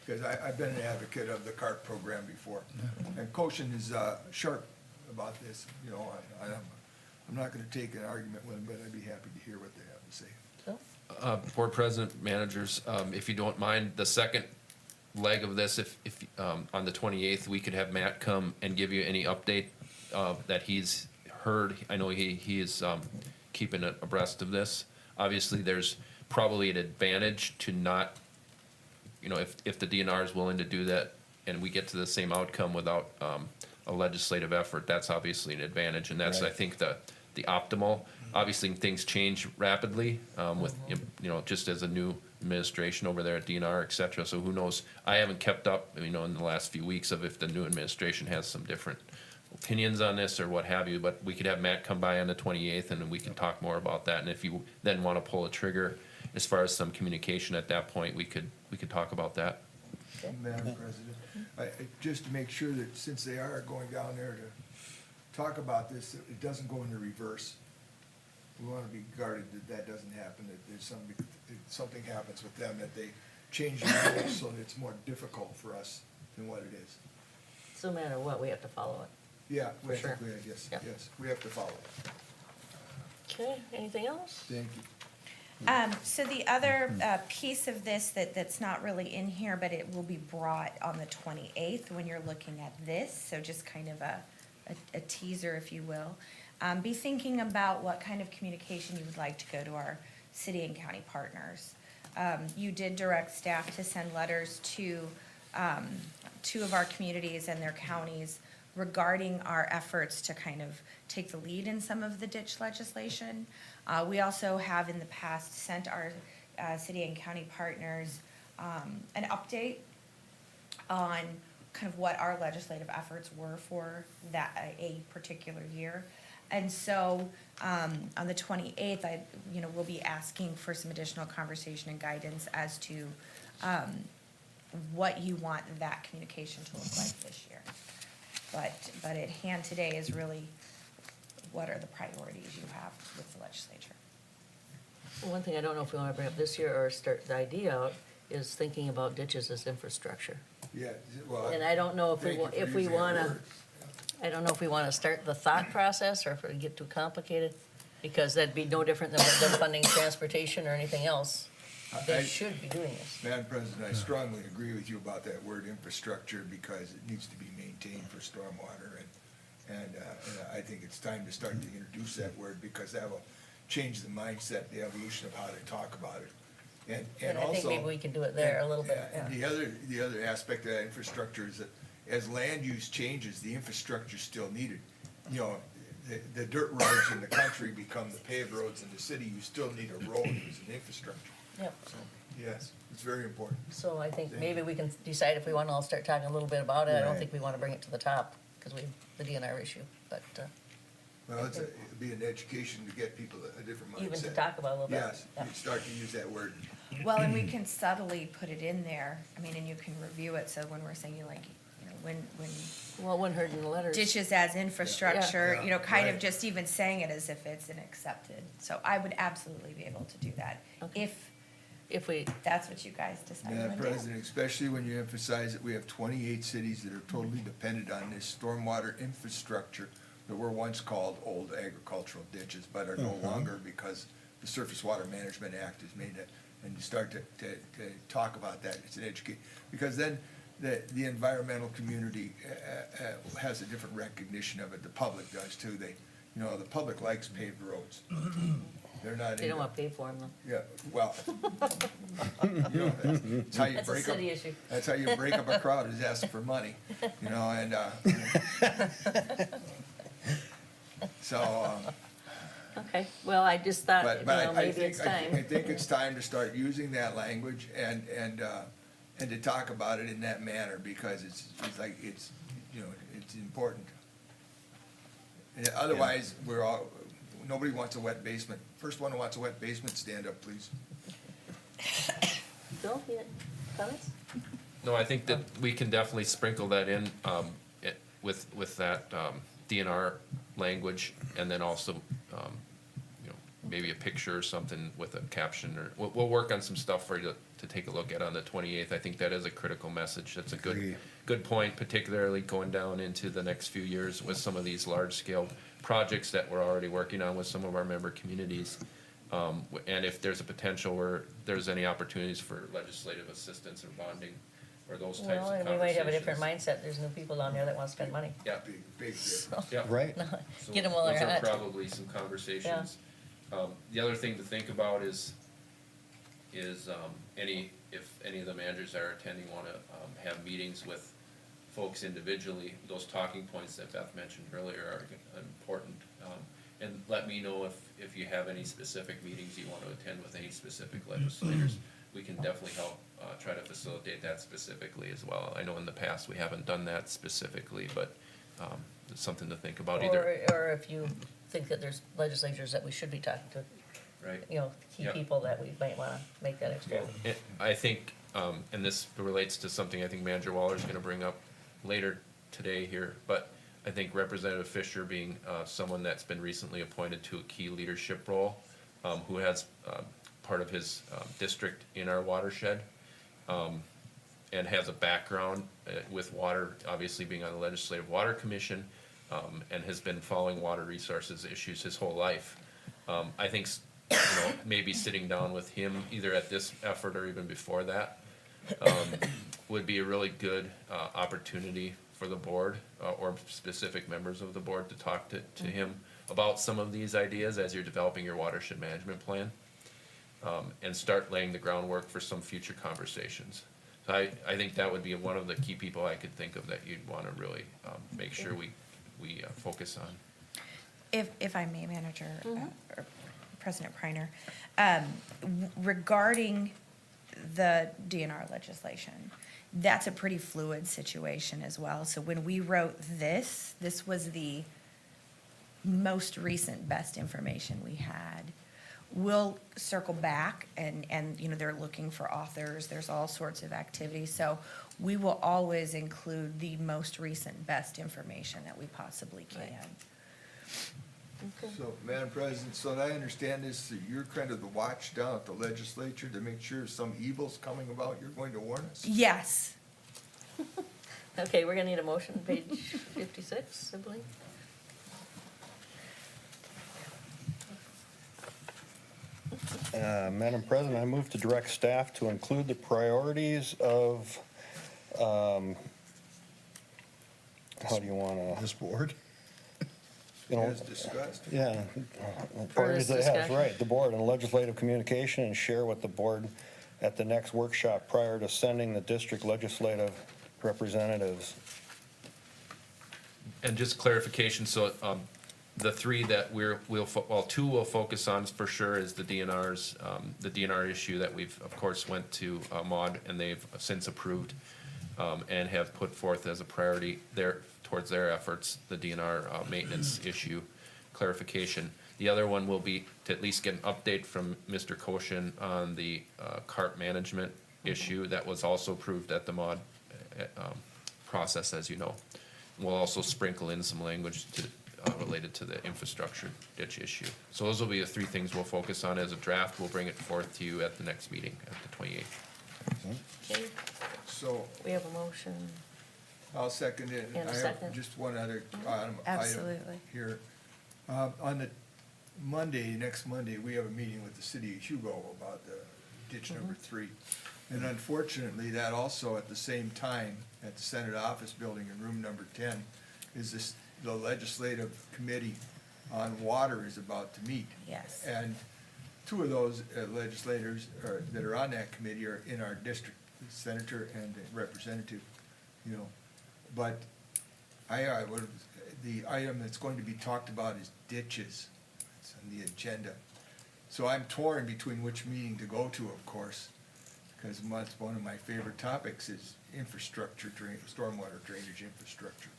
Because I've been an advocate of the CART program before. And Koshin is sharp about this, you know, I'm not gonna take an argument with him, but I'd be happy to hear what they have to say. to. Phil? Board President, managers, if you don't mind, the second leg of this, if on the 28th, we could have Matt come and give you any update that he's heard. I know he is keeping abreast of this. Obviously, there's probably an advantage to not, you know, if the DNR is willing to do that and we get to the same outcome without a legislative effort, that's obviously an advantage, and that's, I think, the optimal. Obviously, things change rapidly with, you know, just as a new administration over there at DNR, et cetera, so who knows? I haven't kept up, you know, in the last few weeks of if the new administration has some different opinions on this or what have you, but we could have Matt come by on the 28th and then we can talk more about that, and if you then want to pull a trigger as far as some communication at that point, we could talk about that. Madam President, just to make sure that since they are going down there to talk about this, that it doesn't go into reverse. We want to be guarded that doesn't happen, that there's something happens with them, that they change the rules so that it's more difficult for us than what it is. So no matter what, we have to follow it. Yeah, For sure. yes, Yeah. yes, we have to follow it. Okay, anything else? Thank you. So the other piece of this that's not really in here, but it will be brought on the 28th when you're looking at this, so just kind of a teaser, if you will. Be thinking about what kind of communication you would like to go to our city and county partners. You did direct staff to send letters to 2 of our communities and their counties regarding our efforts to kind of take the lead in some of the ditch legislation. We also have in the past sent our city and county partners an update on kind of what our legislative efforts were for that a particular year. And so on the 28th, we'll be asking for some additional conversation and guidance as to what you want that communication to look like this year. But at hand today is really what are the priorities you have with the legislature. One thing I don't know if we want to bring up this year or start the idea out is thinking about ditches as infrastructure. Yeah, well. And I don't know if thank you for if we using that want to, word. I don't know if we want to start the thought process or if it get too complicated, because that'd be no different than them funding transportation or anything else. They I- should be doing this. Madam President, I strongly agree with you about that word infrastructure because it needs to be maintained for stormwater and I think it's time to start to introduce that word because that will change the mindset, the evolution of how to talk about it. And I think maybe also- we can do it there a little bit, And yeah. the other aspect of that infrastructure is that as land use changes, the infrastructure's still needed. You know, the dirt roads in the country become the paved roads in the city, you still need a road as an infrastructure. Yep. So, yes, it's very important. So I think maybe we can decide if we want to all start talking a little bit about it. I don't Right. think we want to bring it to the top, because the DNR issue, but, Well, it'd be an education to get people a different mindset. even to talk about a little bit. Yes, Yeah. you start to use that word. Well, and we can subtly put it in there, I mean, and you can review it, so when we're saying, like, you know, when Well, it wouldn't hurt in the letters. ditches as infrastructure, Yeah. you know, kind of Right. just even saying it as if it's an accepted. So I would absolutely be able to do that, Okay. if If we, that's what you guys decide to Madam do. President, especially when you emphasize that we have 28 cities that are totally dependent on this stormwater infrastructure that were once called old agricultural ditches, but are no longer because the Surface Water Management Act has made it. And you start to talk about that, it's an education, because then the environmental community has a different recognition of it, the public does too. They, you know, the public likes paved roads. They're not. they don't into- want to pay for them, though. Yeah, well, you know, that's how you That's a break up. city issue. That's how you break up a crowd, is asking for money, you know, and, so, Okay, well, I just thought, you but know, I maybe it's think, I time. think it's time to start using that language and to talk about it in that manner, because it's like, it's, you know, it's important. And otherwise, we're all, nobody wants a wet basement. First one who wants a wet basement, stand up, please. Bill, you had comments? No, I think that we can definitely sprinkle that in, with that, DNR language, and then also, you know, maybe a picture or something with a caption, or, we'll work on some stuff for you to take a look at on the 28th. I think that is a critical message. That's a Agree. good point, particularly going down into the next few years with some of these large-scale projects that we're already working on with some of our member communities. And if there's a potential where there's any opportunities for legislative assistance or bonding, or those types of Well, and conversations. we might have a different mindset. There's new people down there that want to spend money. Yeah, Big difference. yeah. Right? So Get 'em while they're those are hot. probably some conversations. The other thing to think about is if any of the managers that are attending wanna, have meetings with folks individually, those talking points that Beth mentioned earlier are important. And let me know if you have any specific meetings you wanna attend with any specific legislators. We can definitely help, try to facilitate that specifically as well. I know in the past we haven't done that specifically, but, it's something to think about either, Or if you think that there's legislators that we should be talking to, right? you know, key Yep. people that we might want to make that extra. I think, and this relates to something I think Manager Waller's gonna bring up later today here, but I think Representative Fisher being, someone that's been recently appointed to a key leadership role, who has, part of his, district in our watershed, and has a background, with water, obviously being on the Legislative Water Commission, and has been following water resources issues his whole life. I think, you know, maybe sitting down with him either at this effort or even before that, would be a really good, opportunity for the board, or specific members of the board to talk to him about some of these ideas as you're developing your watershed management plan. And start laying the groundwork for some future conversations. So I think that would be one of the key people I could think of that you'd wanna really, make sure we focus on. If I may, Manager, or President Preiner, regarding the DNR legislation, that's a pretty fluid situation as well. So when we wrote this was the most recent best information we had. We'll circle back and, you know, they're looking for authors, there's all sorts of activities. So we will always include the most recent best information that we possibly can. So, Madam President, so that I understand this, that you're kind of the watch down at the legislature to make sure if some evil's coming about, you're going to warn us? Yes. Okay, we're gonna need a motion, page 56, I believe. Madam President, I move to direct staff to include the priorities of, how do you want to? This board? you know, As discussed. yeah. For this That's discussion. right, the board and legislative communication, and share with the board at the next workshop prior to sending the district legislative representatives. And just clarification, so, the three that two we'll focus on for sure is the DNR's, the DNR issue that we've, of course, went to, MAUD, and they've since approved, and have put forth as a priority towards their efforts, the DNR, maintenance issue clarification. The other one will be to at least get an update from Mr. Koshin on the, CART management issue that was also approved at the MAUD, process, as you know. We'll also sprinkle in some language related to the infrastructure ditch issue. So those will be the three things we'll focus on as a draft. We'll bring it forth to you at the next meeting, at the 28th. Okay, So we have a motion. I'll second it. And a I second. have just one other item Absolutely. here. On the next Monday, we have a meeting with the city of Hugo about the ditch number 3. And unfortunately, that also at the same time, at the Senate office building in room number 10, is the legislative committee on water is about to meet. Yes. And two of those legislators that are on that committee are in our district, the senator and the representative, you know. But the item that's going to be talked about is ditches. It's on the agenda. So I'm torn between which meeting to go to, of course, because one of my favorite topics is infrastructure, stormwater drainage infrastructure.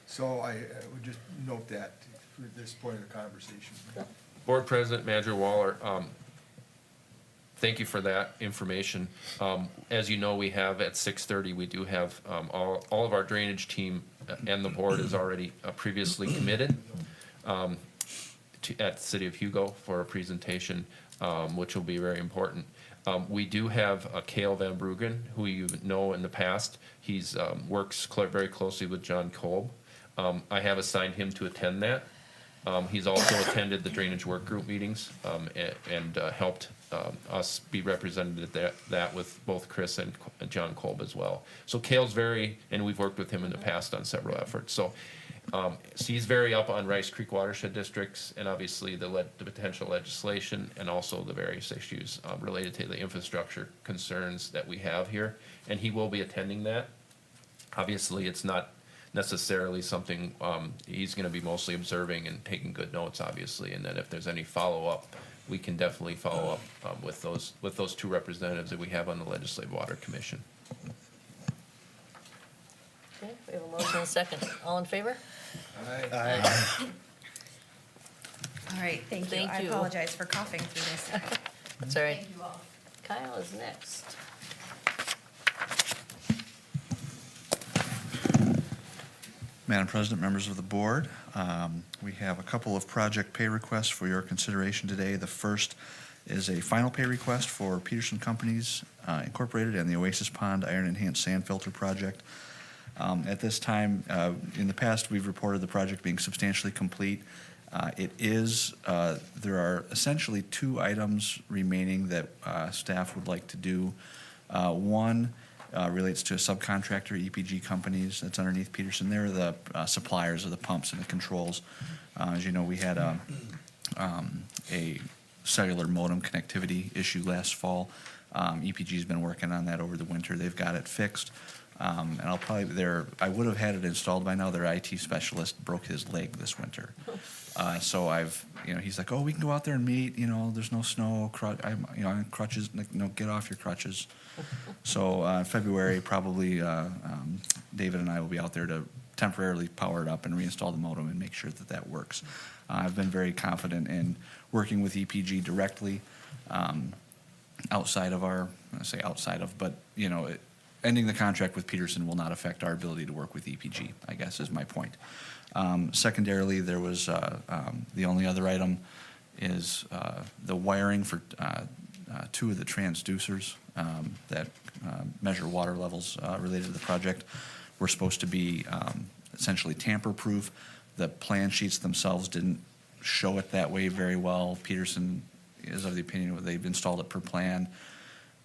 So I would just note that for this point of the conversation. Board President, Manager Waller, thank you for that information. As you know, we have at 6:30, we do have, all of our drainage team and the board is already previously committed at the City of Hugo for a presentation, which will be very important. We do have Cale Van Bruggen, who you know in the past. He's works very closely with John Kolb. I have assigned him to attend that. He's also attended the drainage work group meetings and helped us be represented at that with both Chris and John Kolb as well. So Cale's and we've worked with him in the past on several efforts. So he's very up on Rice Creek watershed districts and obviously the potential legislation and also the various issues related to the infrastructure concerns that we have here. And he will be attending that. Obviously, it's not necessarily something, he's gonna be mostly observing and taking good notes, obviously, and then if there's any follow-up, we can definitely follow up with those two representatives that we have on the Legislative Water Commission. Okay, we have a motion and a second. All in favor? Aye. All right, thank you. Thank I you. apologize for coughing through this. Sorry. Kyle is next. Madam President, members of the board, we have a couple of project pay requests for your consideration today. The first is a final pay request for Peterson Companies Incorporated and the Oasis Pond Iron Enhanced Sand Filter Project. At this time, in the past, we've reported the project being substantially complete. There are essentially two items remaining that staff would like to do. One relates to a subcontractor, EPG Companies, that's underneath Peterson. They're the suppliers of the pumps and the controls. As you know, we had a cellular modem connectivity issue last fall. EPG's been working on that over the winter. They've got it fixed. And I would have had it installed by now. Their IT specialist broke his leg this winter. So he's like, oh, we can go out there and meet, there's no snow, crutches, get off your crutches. So in February, probably David and I will be out there to temporarily power it up and reinstall the modem and make sure that that works. I've been very confident in working with EPG directly outside of ending the contract with Peterson will not affect our ability to work with EPG, I guess is my point. Secondarily, there was the only other item is the wiring for two of the transducers that measure water levels related to the project were supposed to be essentially tamper-proof. The plan sheets themselves didn't show it that way very well. Peterson is of the opinion that they've installed it per plan.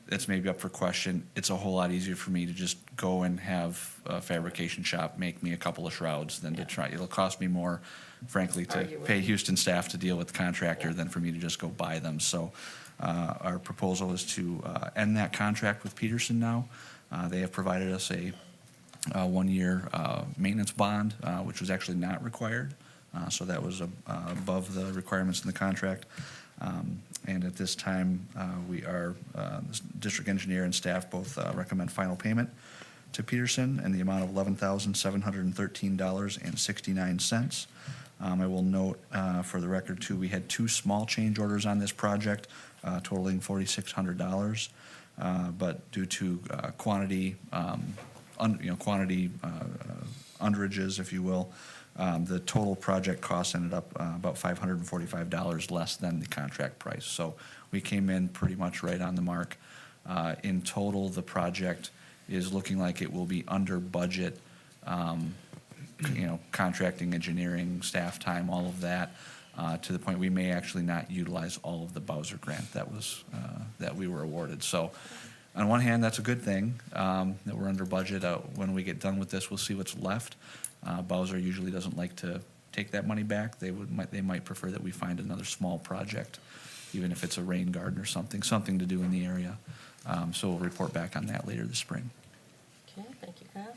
it's maybe up for question. It's a whole lot easier for me to just go and have a fabrication shop make me a couple of shrouds than to try. It'll cost me more, frankly, to Argue with pay you. Houston staff to deal with the contractor Yeah. than for me to just go buy them. So our proposal is to end that contract with Peterson now. They have provided us a 1-year maintenance bond, which was actually not required. So that was above the requirements in the contract. And at this time, the district engineer and staff both recommend final payment to Peterson in the amount of $11,713.69. I will note for the record too, we had 2 small change orders on this project totaling $4,600. But due to quantity underages, if you will, the total project cost ended up about $545 less than the contract price. So we came in pretty much right on the mark. In total, the project is looking like it will be under budget, contracting, engineering, staff time, all of that, to the point we may actually not utilize all of the Bowser grant that we were awarded. So on one hand, that's a good thing, that we're under budget. When we get done with this, we'll see what's left. Bowser usually doesn't like to take that money back. They might prefer that we find another small project, even if it's a rain garden or something to do in the area. So we'll report back on that later this spring. Okay, thank you, Kyle.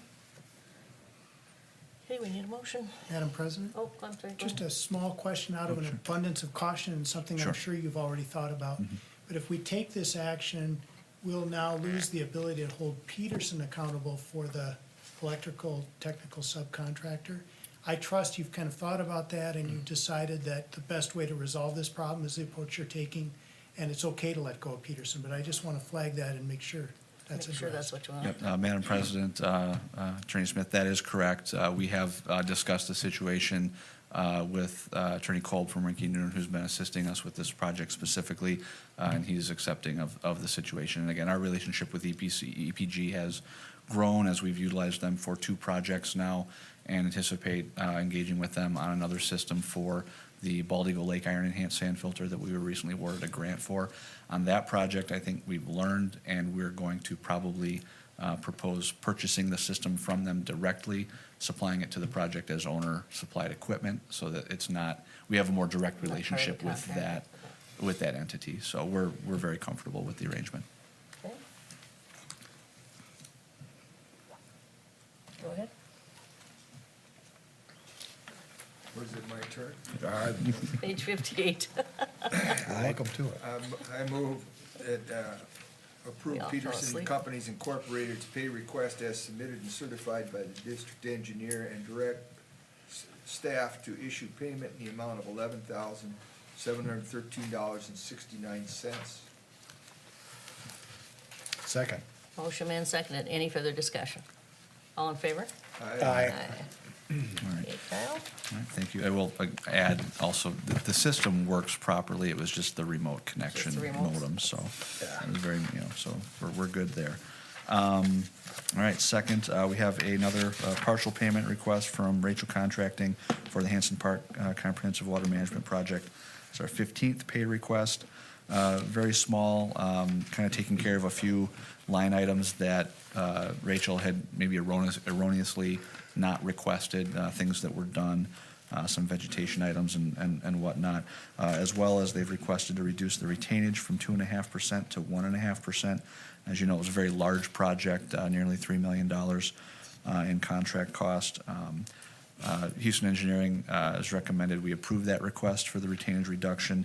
Okay, we need a motion. Madam President? Oh, I'm sorry. go Just ahead. a small question out of an abundance of caution and something Sure. I'm sure you've already thought about. But if we take this action, we'll now lose the ability to hold Peterson accountable for the electrical technical subcontractor. I trust you've kind of thought about that and you've decided that the best way to resolve this problem is the approach you're taking, and it's okay to let go of Peterson, but I just want to flag that and make sure that's Make sure that's addressed. what you want. Yep, Madam President, Attorney Smith, that is correct. We have discussed the situation with Attorney Kolb from Rinky Noon, who's been assisting us with this project specifically, and he's accepting of the situation. And again, our relationship with EPG has grown as we've utilized them for 2 projects now, and anticipate engaging with them on another system for the Bald Eagle Lake Iron Enhanced Sand Filter that we were recently awarded a grant for. On that project, I think we've learned, and we're going to probably propose purchasing the system from them directly, supplying it to the project as owner-supplied equipment, so that it's not, we have a more direct Not part of the relationship with contract. that entity. So we're very comfortable with the arrangement. Okay. Go ahead. Was it my turn? Page 58. Welcome to it. I move that We approve all fell Peterson asleep. Companies Incorporated's pay request as submitted and certified by the district engineer and direct staff to issue payment in the amount of $11,713.69. Second. Motion made and seconded. Any further discussion? All in favor? Aye. All right. Okay, Kyle? All right, thank you. I will add also, that the system works properly. It was just the remote connection Just the remotes. modem, so it was very, so we're good there. All right, second, we have another partial payment request from Rachel Contracting for the Hanson Park Comprehensive Water Management Project. It's our 15th pay request. Very small, kind of taking care of a few line items that Rachel had maybe erroneously not requested, things that were done, some vegetation items and whatnot, as well as they've requested to reduce the retainage from 2.5% to 1.5%. As you know, it was a very large project, nearly $3 million in contract cost. Houston Engineering has recommended we approve that request for the retainage reduction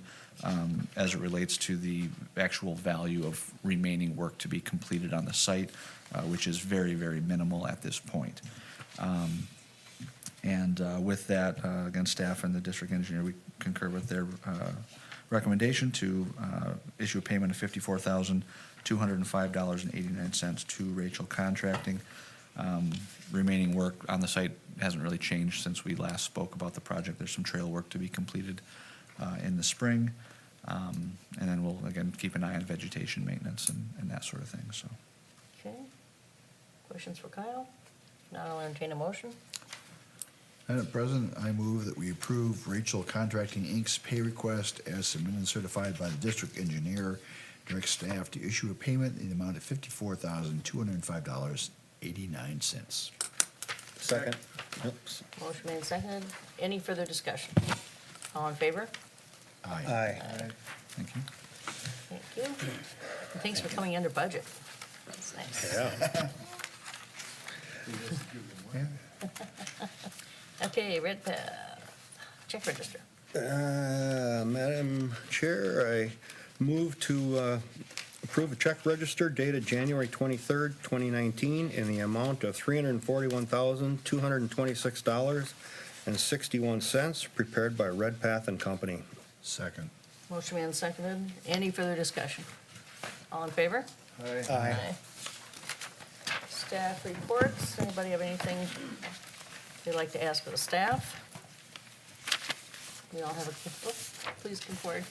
as it relates to the actual value of remaining work to be completed on the site, which is very, very minimal at this point. With that, again, staff and the district engineer, we concur with their recommendation to issue a payment of $54,205.89 to Rachel Contracting. Remaining work on the site hasn't really changed since we last spoke about the project. There's some trail work to be completed in the spring. And then we'll, again, keep an eye on vegetation maintenance and that sort of thing, so. Okay. Questions for Kyle? Now I'll entertain a motion. Madam President, I move that we approve Rachel Contracting, Inc.'s pay request as submitted and certified by the district engineer Direct staff to issue a payment in the amount of $54,205.89. Second. Oops. Motion made and seconded. Any further discussion? All in favor? Aye. Aye. Thank you. Thank you. And thanks for coming under budget. That's nice. Yeah. Okay, red pen, check register. Madam Chair, I move to approve a check register dated January 23rd, 2019, in the amount of $341,226.61, prepared by Redpath and Company. Second. Motion made and seconded. Any further discussion? All in favor? Aye. Staff reports. Anybody have anything they'd like to ask of the staff? We all have a, oh, please come forward.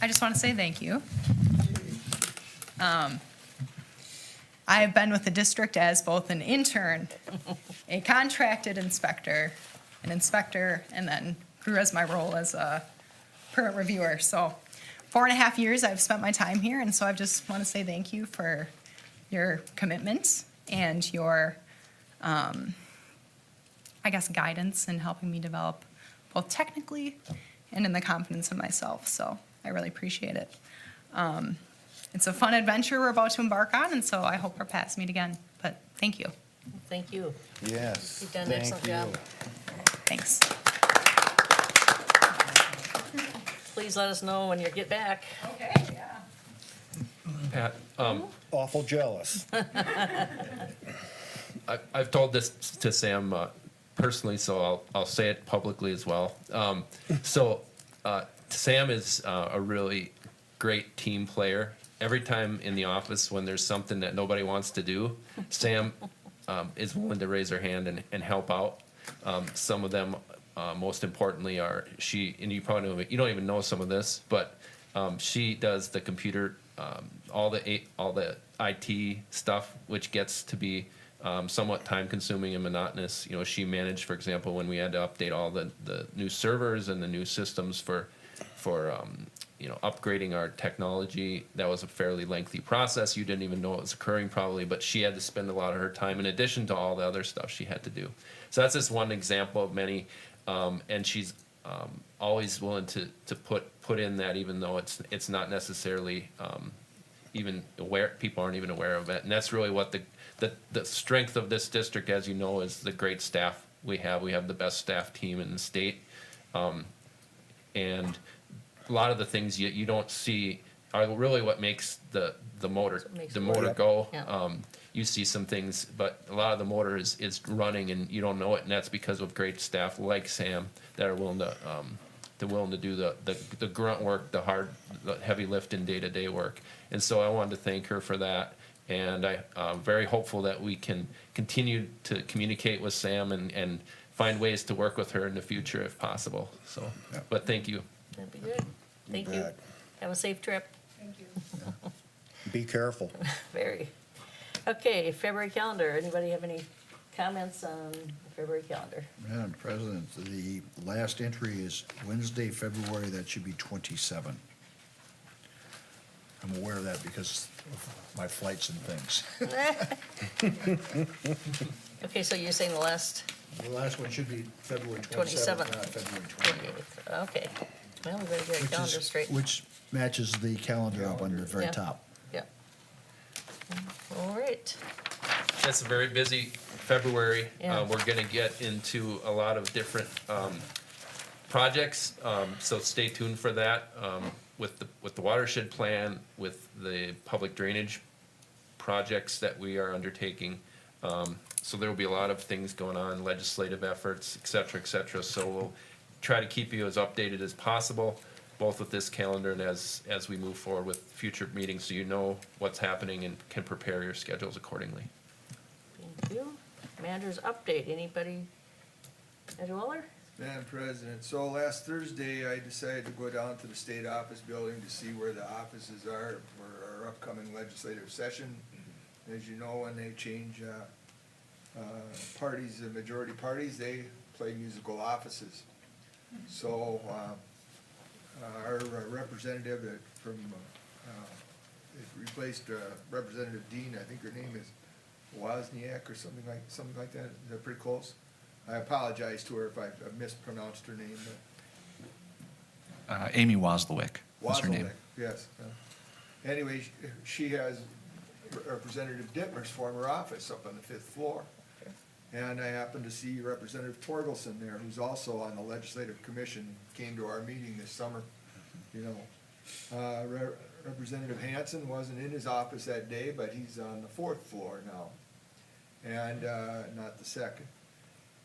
I just want to say thank you. I have been with the district as both an intern, a contracted inspector, an inspector, and then grew as my role as a permit reviewer. So 4.5 years I've spent my time here, and so I just want to say thank you for your commitment and your, I guess, guidance in helping me develop both technically and in the confidence of myself. So I really appreciate it. It's a fun adventure we're about to embark on, and so I hope our paths meet again. But thank you. Thank you. Yes. You've done an thank excellent you. job. Thanks. Please let us know when you get back. Okay, yeah. Pat, Awful jealous. I've told this to Sam personally, so I'll say it publicly as well. Sam is a really great team player. Every time in the office when there's something that nobody wants to do, Sam is willing to raise her hand and help out. Some of them, most importantly, are and you probably you don't even know some of this, but she does the computer, all the IT stuff, which gets to be somewhat time consuming and monotonous. You know, she managed, for example, when we had to update all the new servers and the new systems for upgrading our technology. That was a fairly lengthy process. You didn't even know it was occurring probably, but she had to spend a lot of her time in addition to all the other stuff she had to do. So that's just one example of many. And she's always willing to put in that, even though it's not necessarily even aware, people aren't even aware of it. And that's really what the strength of this district, as you know, is the great staff we have. We have the best staff team in the state. And a lot of the things you don't see are really what makes the motor go. Yeah. You see some things, but a lot of the motor is running and you don't know it, and that's because of great staff like Sam that are willing to do the grunt work, the heavy lifting day-to-day work. And so I wanted to thank her for that, and I'm very hopeful that we can continue to communicate with Sam and find ways to work with her in the future if possible. So, but thank you. That'd be good. Thank you. bet. Have a safe trip. Be careful. Very. Okay, February calendar. Anybody have any comments on the February calendar? Madam President, the last entry is Wednesday, February, that should be 27. I'm aware of that because of my flights and things. Okay, so you're saying the last The last one should be February 27th, 27th, not February 28th. 28th? Okay. Well, we better get our calendar straight. Which matches the calendar up on the very Yeah. top. Yeah. All right. It's a very busy February. Yeah. We're gonna get into a lot of different projects, so stay tuned for that. With the watershed plan, with the public drainage projects that we are undertaking. So there will be a lot of things going on, legislative efforts, et cetera, et cetera. So we'll try to keep you as updated as possible, both with this calendar and as we move forward with future meetings, so you know what's happening and can prepare your schedules accordingly. Thank you. Manager's update. Anybody? Ed Weller? Madam President, so last Thursday, I decided to go down to the state office building to see where the offices are for our upcoming legislative session. As you know, when they change parties, the majority parties, they play musical offices. So, our representative it replaced Representative Dean, I think her name is Wozniak or something like that. Is that pretty close? I apologize to her if I mispronounced her name. Amy Wozlowick is her name. Wozniak, yes. Anyway, she has Representative Dittmer's former office up on the 5th floor. And I happened to see Representative Torgelson there, who's also on the Legislative Commission, came to our meeting this summer, you know. Representative Hanson wasn't in his office that day, but he's on the 4th floor now, and not the 2nd.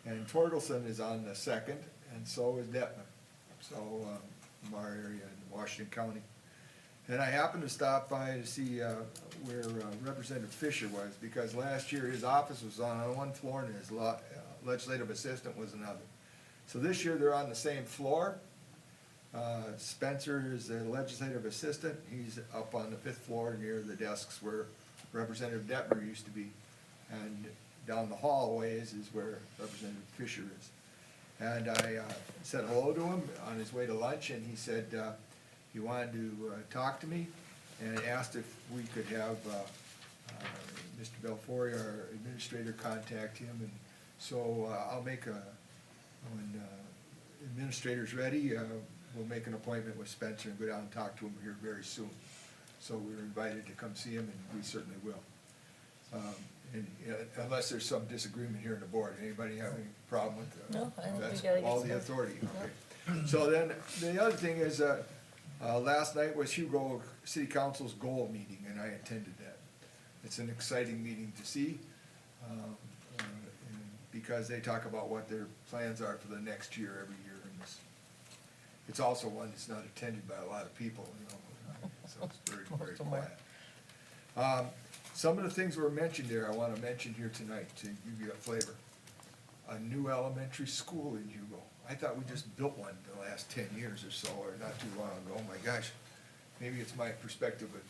And Torgelson is on the 2nd, and so is Detman, so from our area in Washington County. And I happened to stop by to see where Representative Fisher was, because last year his office was on one floor and his legislative assistant was another. So this year they're on the same floor. Spencer is the legislative assistant. He's up on the 5th floor near the desks where Representative Detmer used to be. And down the hallways is where Representative Fisher is. And I said hello to him on his way to lunch, and he said he wanted to talk to me, and asked if we could have Mr. Belfory, our administrator, contact him. And so I'll make when administrator's ready, we'll make an appointment with Spencer and go down and talk to him here very soon. So we were invited to come see him, and we certainly will. And unless there's some disagreement here in the board, anybody have any problem with that? No, I think we That's gotta get all the some- authority, okay. So then, the other thing is, last night was Hugo City Council's goal meeting, and I attended that. It's an exciting meeting to see, and because they talk about what their plans are for the next year every year. And it's also one that's not attended by a lot of people, you know, so it's very, very Most of them are. quiet. Some of the things were mentioned there, I wanna mention here tonight to give you a flavor. A new elementary school in Hugo. I thought we just built one in the last 10 years or so, or not too long ago. Oh my gosh, maybe it's my perspective, but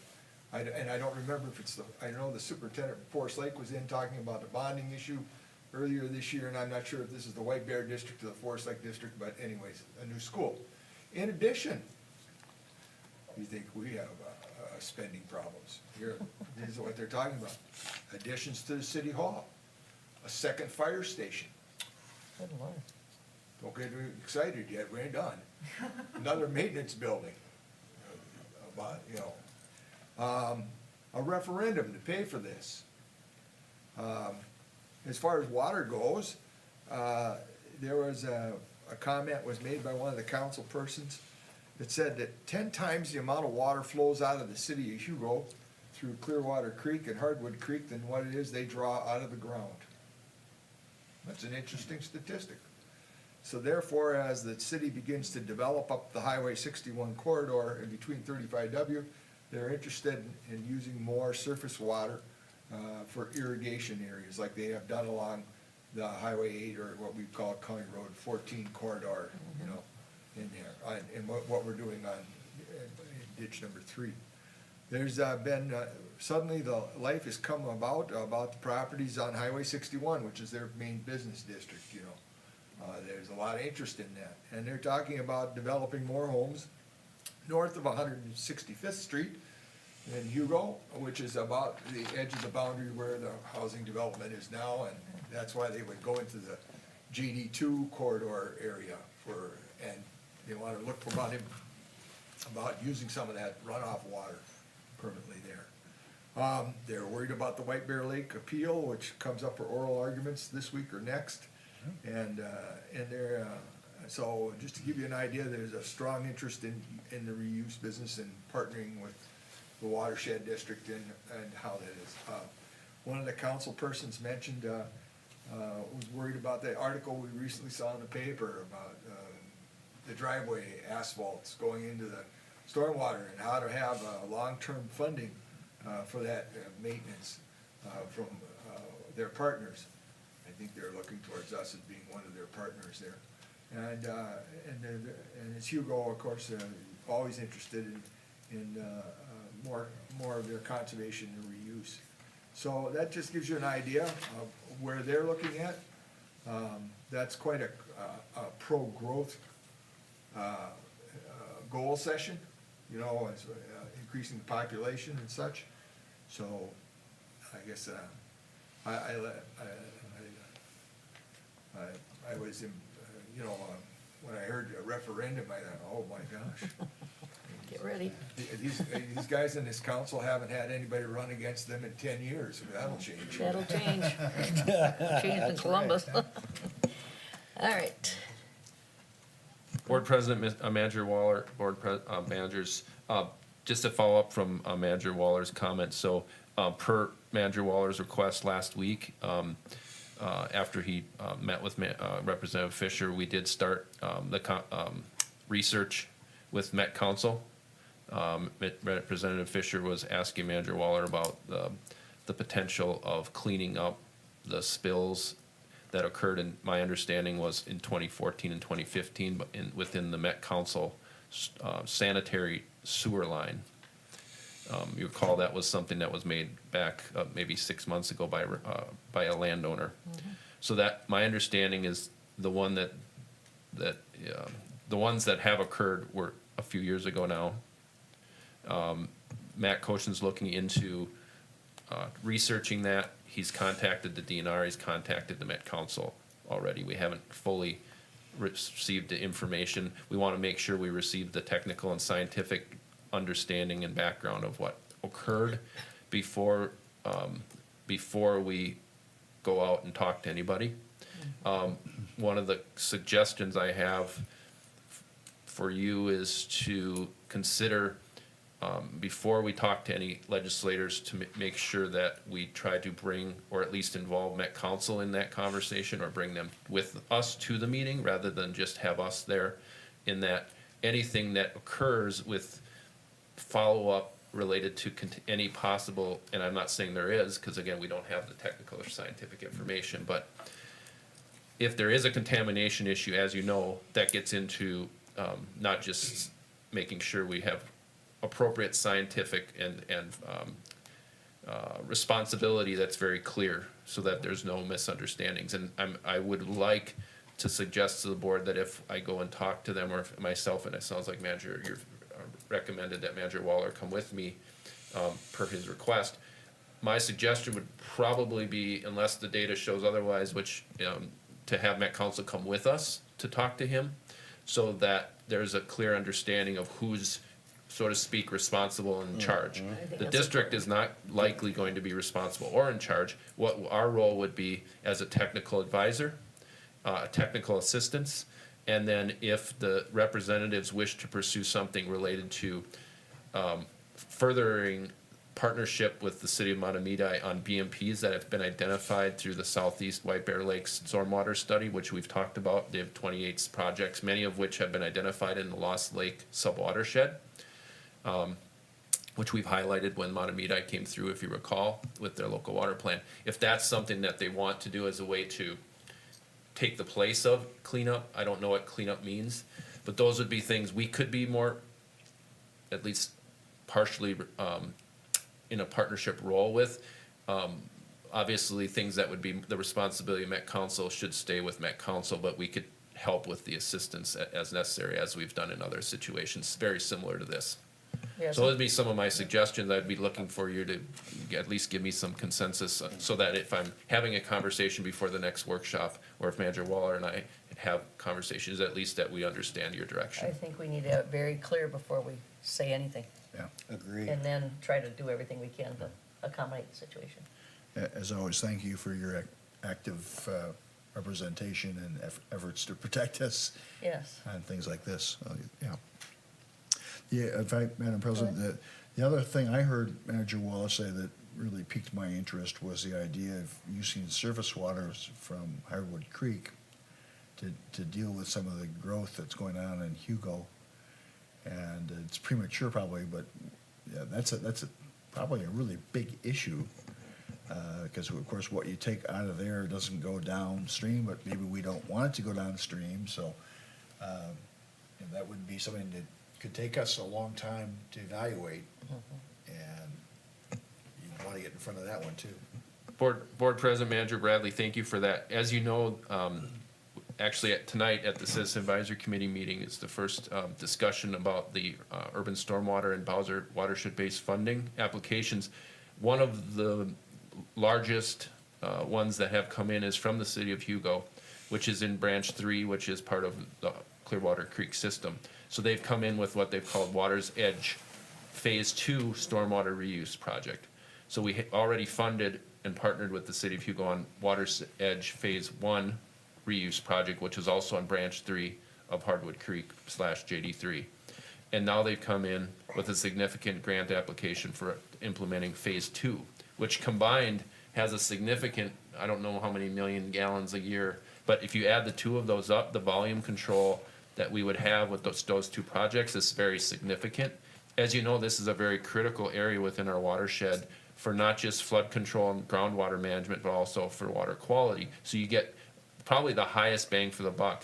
and I don't remember if it's I know the superintendent of Forest Lake was in talking about the bonding issue earlier this year, and I'm not sure if this is the White Bear District or the Forest Lake District, but anyways, a new school. In addition, you think we have spending problems. Here, this is what they're talking about. Additions to the city hall, a second fire station. Good Lord. Don't get excited yet, we ain't done. Another maintenance building. About, you know, a referendum to pay for this. As far as water goes, there was a comment was made by one of the council persons that said that 10 times the amount of water flows out of the city of Hugo through Clearwater Creek and Hardwood Creek than what it is they draw out of the ground. That's an interesting statistic. So therefore, as the city begins to develop up the Highway 61 corridor in between 35W, they're interested in using more surface water for irrigation areas like they have done along the Highway 8, or what we call County Road 14 corridor, you know, in there, and what we're doing on ditch number 3. There's been, suddenly the life has come about the properties on Highway 61, which is their main business district, you know. There's a lot of interest in that, and they're talking about developing more homes north of 165th Street in Hugo, which is about the edge of the boundary where the housing development is now, and that's why they would go into the GD2 corridor area and they want to look about using some of that runoff water permanently there. They're worried about the White Bear Lake appeal, which comes up for oral arguments this week or next. And they're, so just to give you an idea, there's a strong interest in the reuse business and partnering with the Watershed District and how that is. One of the council persons mentioned, was worried about the article we recently saw in the paper about the driveway asphalts going into the stormwater and how to have long-term funding for that maintenance from their partners. I think they're looking towards us as being one of their partners there. And it's Hugo, of course, always interested in more of their conservation and reuse. So that just gives you an idea of where they're looking at. That's quite a pro-growth goal session, you know, as, increasing the population and such. So I guess, I was, you know, when I heard a referendum, I thought, oh my gosh. Get ready. These guys in this council haven't had anybody run against them in 10 years. That'll change. That'll change. Changed in Columbus. All right. Board President, Manager Waller, Managers, just to follow up from Manager Waller's comments, so per Manager Waller's request last week, after he met with Representative Fisher, we did start the research with Met Council. Representative Fisher was asking Manager Waller about the potential of cleaning up the spills that occurred, and my understanding was in 2014 and 2015, but within the Met Council sanitary sewer line. You recall that was something that was made back maybe 6 months ago by a landowner. So that, my understanding is the one the ones that have occurred were a few years ago now. Matt Koshin's looking into researching that. He's contacted the DNR, he's contacted the Met Council already. We haven't fully received the information. We want to make sure we receive the technical and scientific understanding and background of what occurred before we go out and talk to anybody. One of the suggestions I have for you is to consider, before we talk to any legislators, to make sure that we try to bring, or at least involve Met Council in that conversation, or bring them with us to the meeting, rather than just have us there, in that anything that occurs with follow-up related to any possible, and I'm not saying there is, because again, we don't have the technical or scientific information, but if there is a contamination issue, as you know, that gets into not just making sure we have appropriate scientific and responsibility that's very clear, so that there's no misunderstandings. And I would like to suggest to the board that if I go and talk to them, or if myself, and it sounds like Manager, you've recommended that Manager Waller come with me per his request, my suggestion would probably be, unless the data shows otherwise, which to have Met Council come with us to talk to him, so that there's a clear understanding of who's, so to speak, responsible and in charge. The district is not likely going to be responsible or in charge. What our role would be as a technical advisor, technical assistance, and then if the representatives wish to pursue something related to furthering partnership with the city of Matamidi on BMPs that have been identified through the Southeast White Bear Lakes Stormwater Study, which we've talked about. They have 28 projects, many of which have been identified in the Lost Lake sub-watershed, which we've highlighted when Matamidi came through, if you recall, with their local water plan. If that's something that they want to do as a way to take the place of cleanup, I don't know what cleanup means, but those would be things we could be more, at least partially, in a partnership role with. Obviously, things that would be the responsibility of Met Council should stay with Met Council, but we could help with the assistance as necessary, as we've done in other situations very similar to this. Yes. So those would be some of my suggestions. I'd be looking for you to at least give me some consensus, so that if I'm having a conversation before the next workshop, or if Manager Waller and I have conversations, at least that we understand your direction. I think we need to have it very clear before we say anything, Yeah. Agree. and then try to do everything we can to accommodate the situation. As always, thank you for your active representation and efforts to protect us Yes. on things like this. Yeah. Yeah, in fact, Madam President, the other thing I heard Manager Wallace say that really piqued my interest was the idea of using surface waters from Hardwood Creek to deal with some of the growth that's going on in Hugo. And it's premature probably, but yeah, that's probably a really big issue. Because of course what you take out of there doesn't go downstream, but maybe we don't want it to go downstream, so that would be something that could take us a long time to evaluate, and you want to get in front of that one too. Board President, Manager Bradley, thank you for that. As you know, Actually, tonight at the Citizen Advisory Committee meeting is the first discussion about the urban stormwater and Bowser watershed-based funding applications. One of the largest ones that have come in is from the city of Hugo, which is in Branch 3, which is part of the Clearwater Creek system. So they've come in with what they've called Water's Edge Phase 2 Stormwater Reuse Project. So we already funded and partnered with the city of Hugo on Water's Edge Phase 1 Reuse Project, which is also on Branch 3 of Hardwood Creek / JD3. And now they've come in with a significant grant application for implementing Phase 2, which combined has a significant, I don't know how many million gallons a year, but if you add the two of those up, the volume control that we would have with those two projects is very significant. As you know, this is a very critical area within our watershed for not just flood control and groundwater management, but also for water quality. So you get probably the highest bang for the buck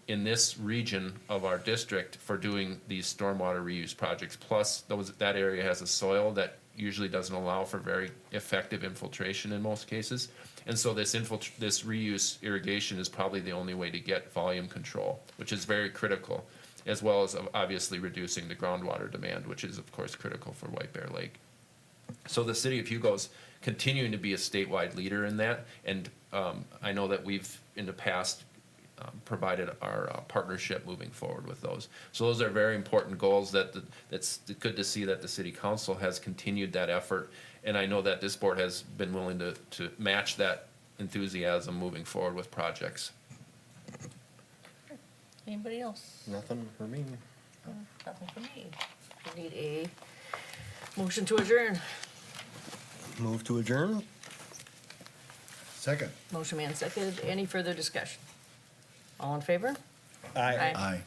in this region of our district for doing these stormwater reuse projects. Plus, that area has a soil that usually doesn't allow for very effective infiltration in most cases. And so this reuse irrigation is probably the only way to get volume control, which is very critical, as well as obviously reducing the groundwater demand, which is of course critical for White Bear Lake. So the city of Hugo's continuing to be a statewide leader in that, and I know that we've in the past provided our partnership moving forward with those. So those are very important goals that's good to see that the city council has continued that effort. And I know that this board has been willing to match that enthusiasm moving forward with projects. Anybody else? Nothing for me. Nothing for me. We need a motion to adjourn. Move to adjourn? Second. Motion made and seconded. Any further discussion? All in favor? Aye. Aye.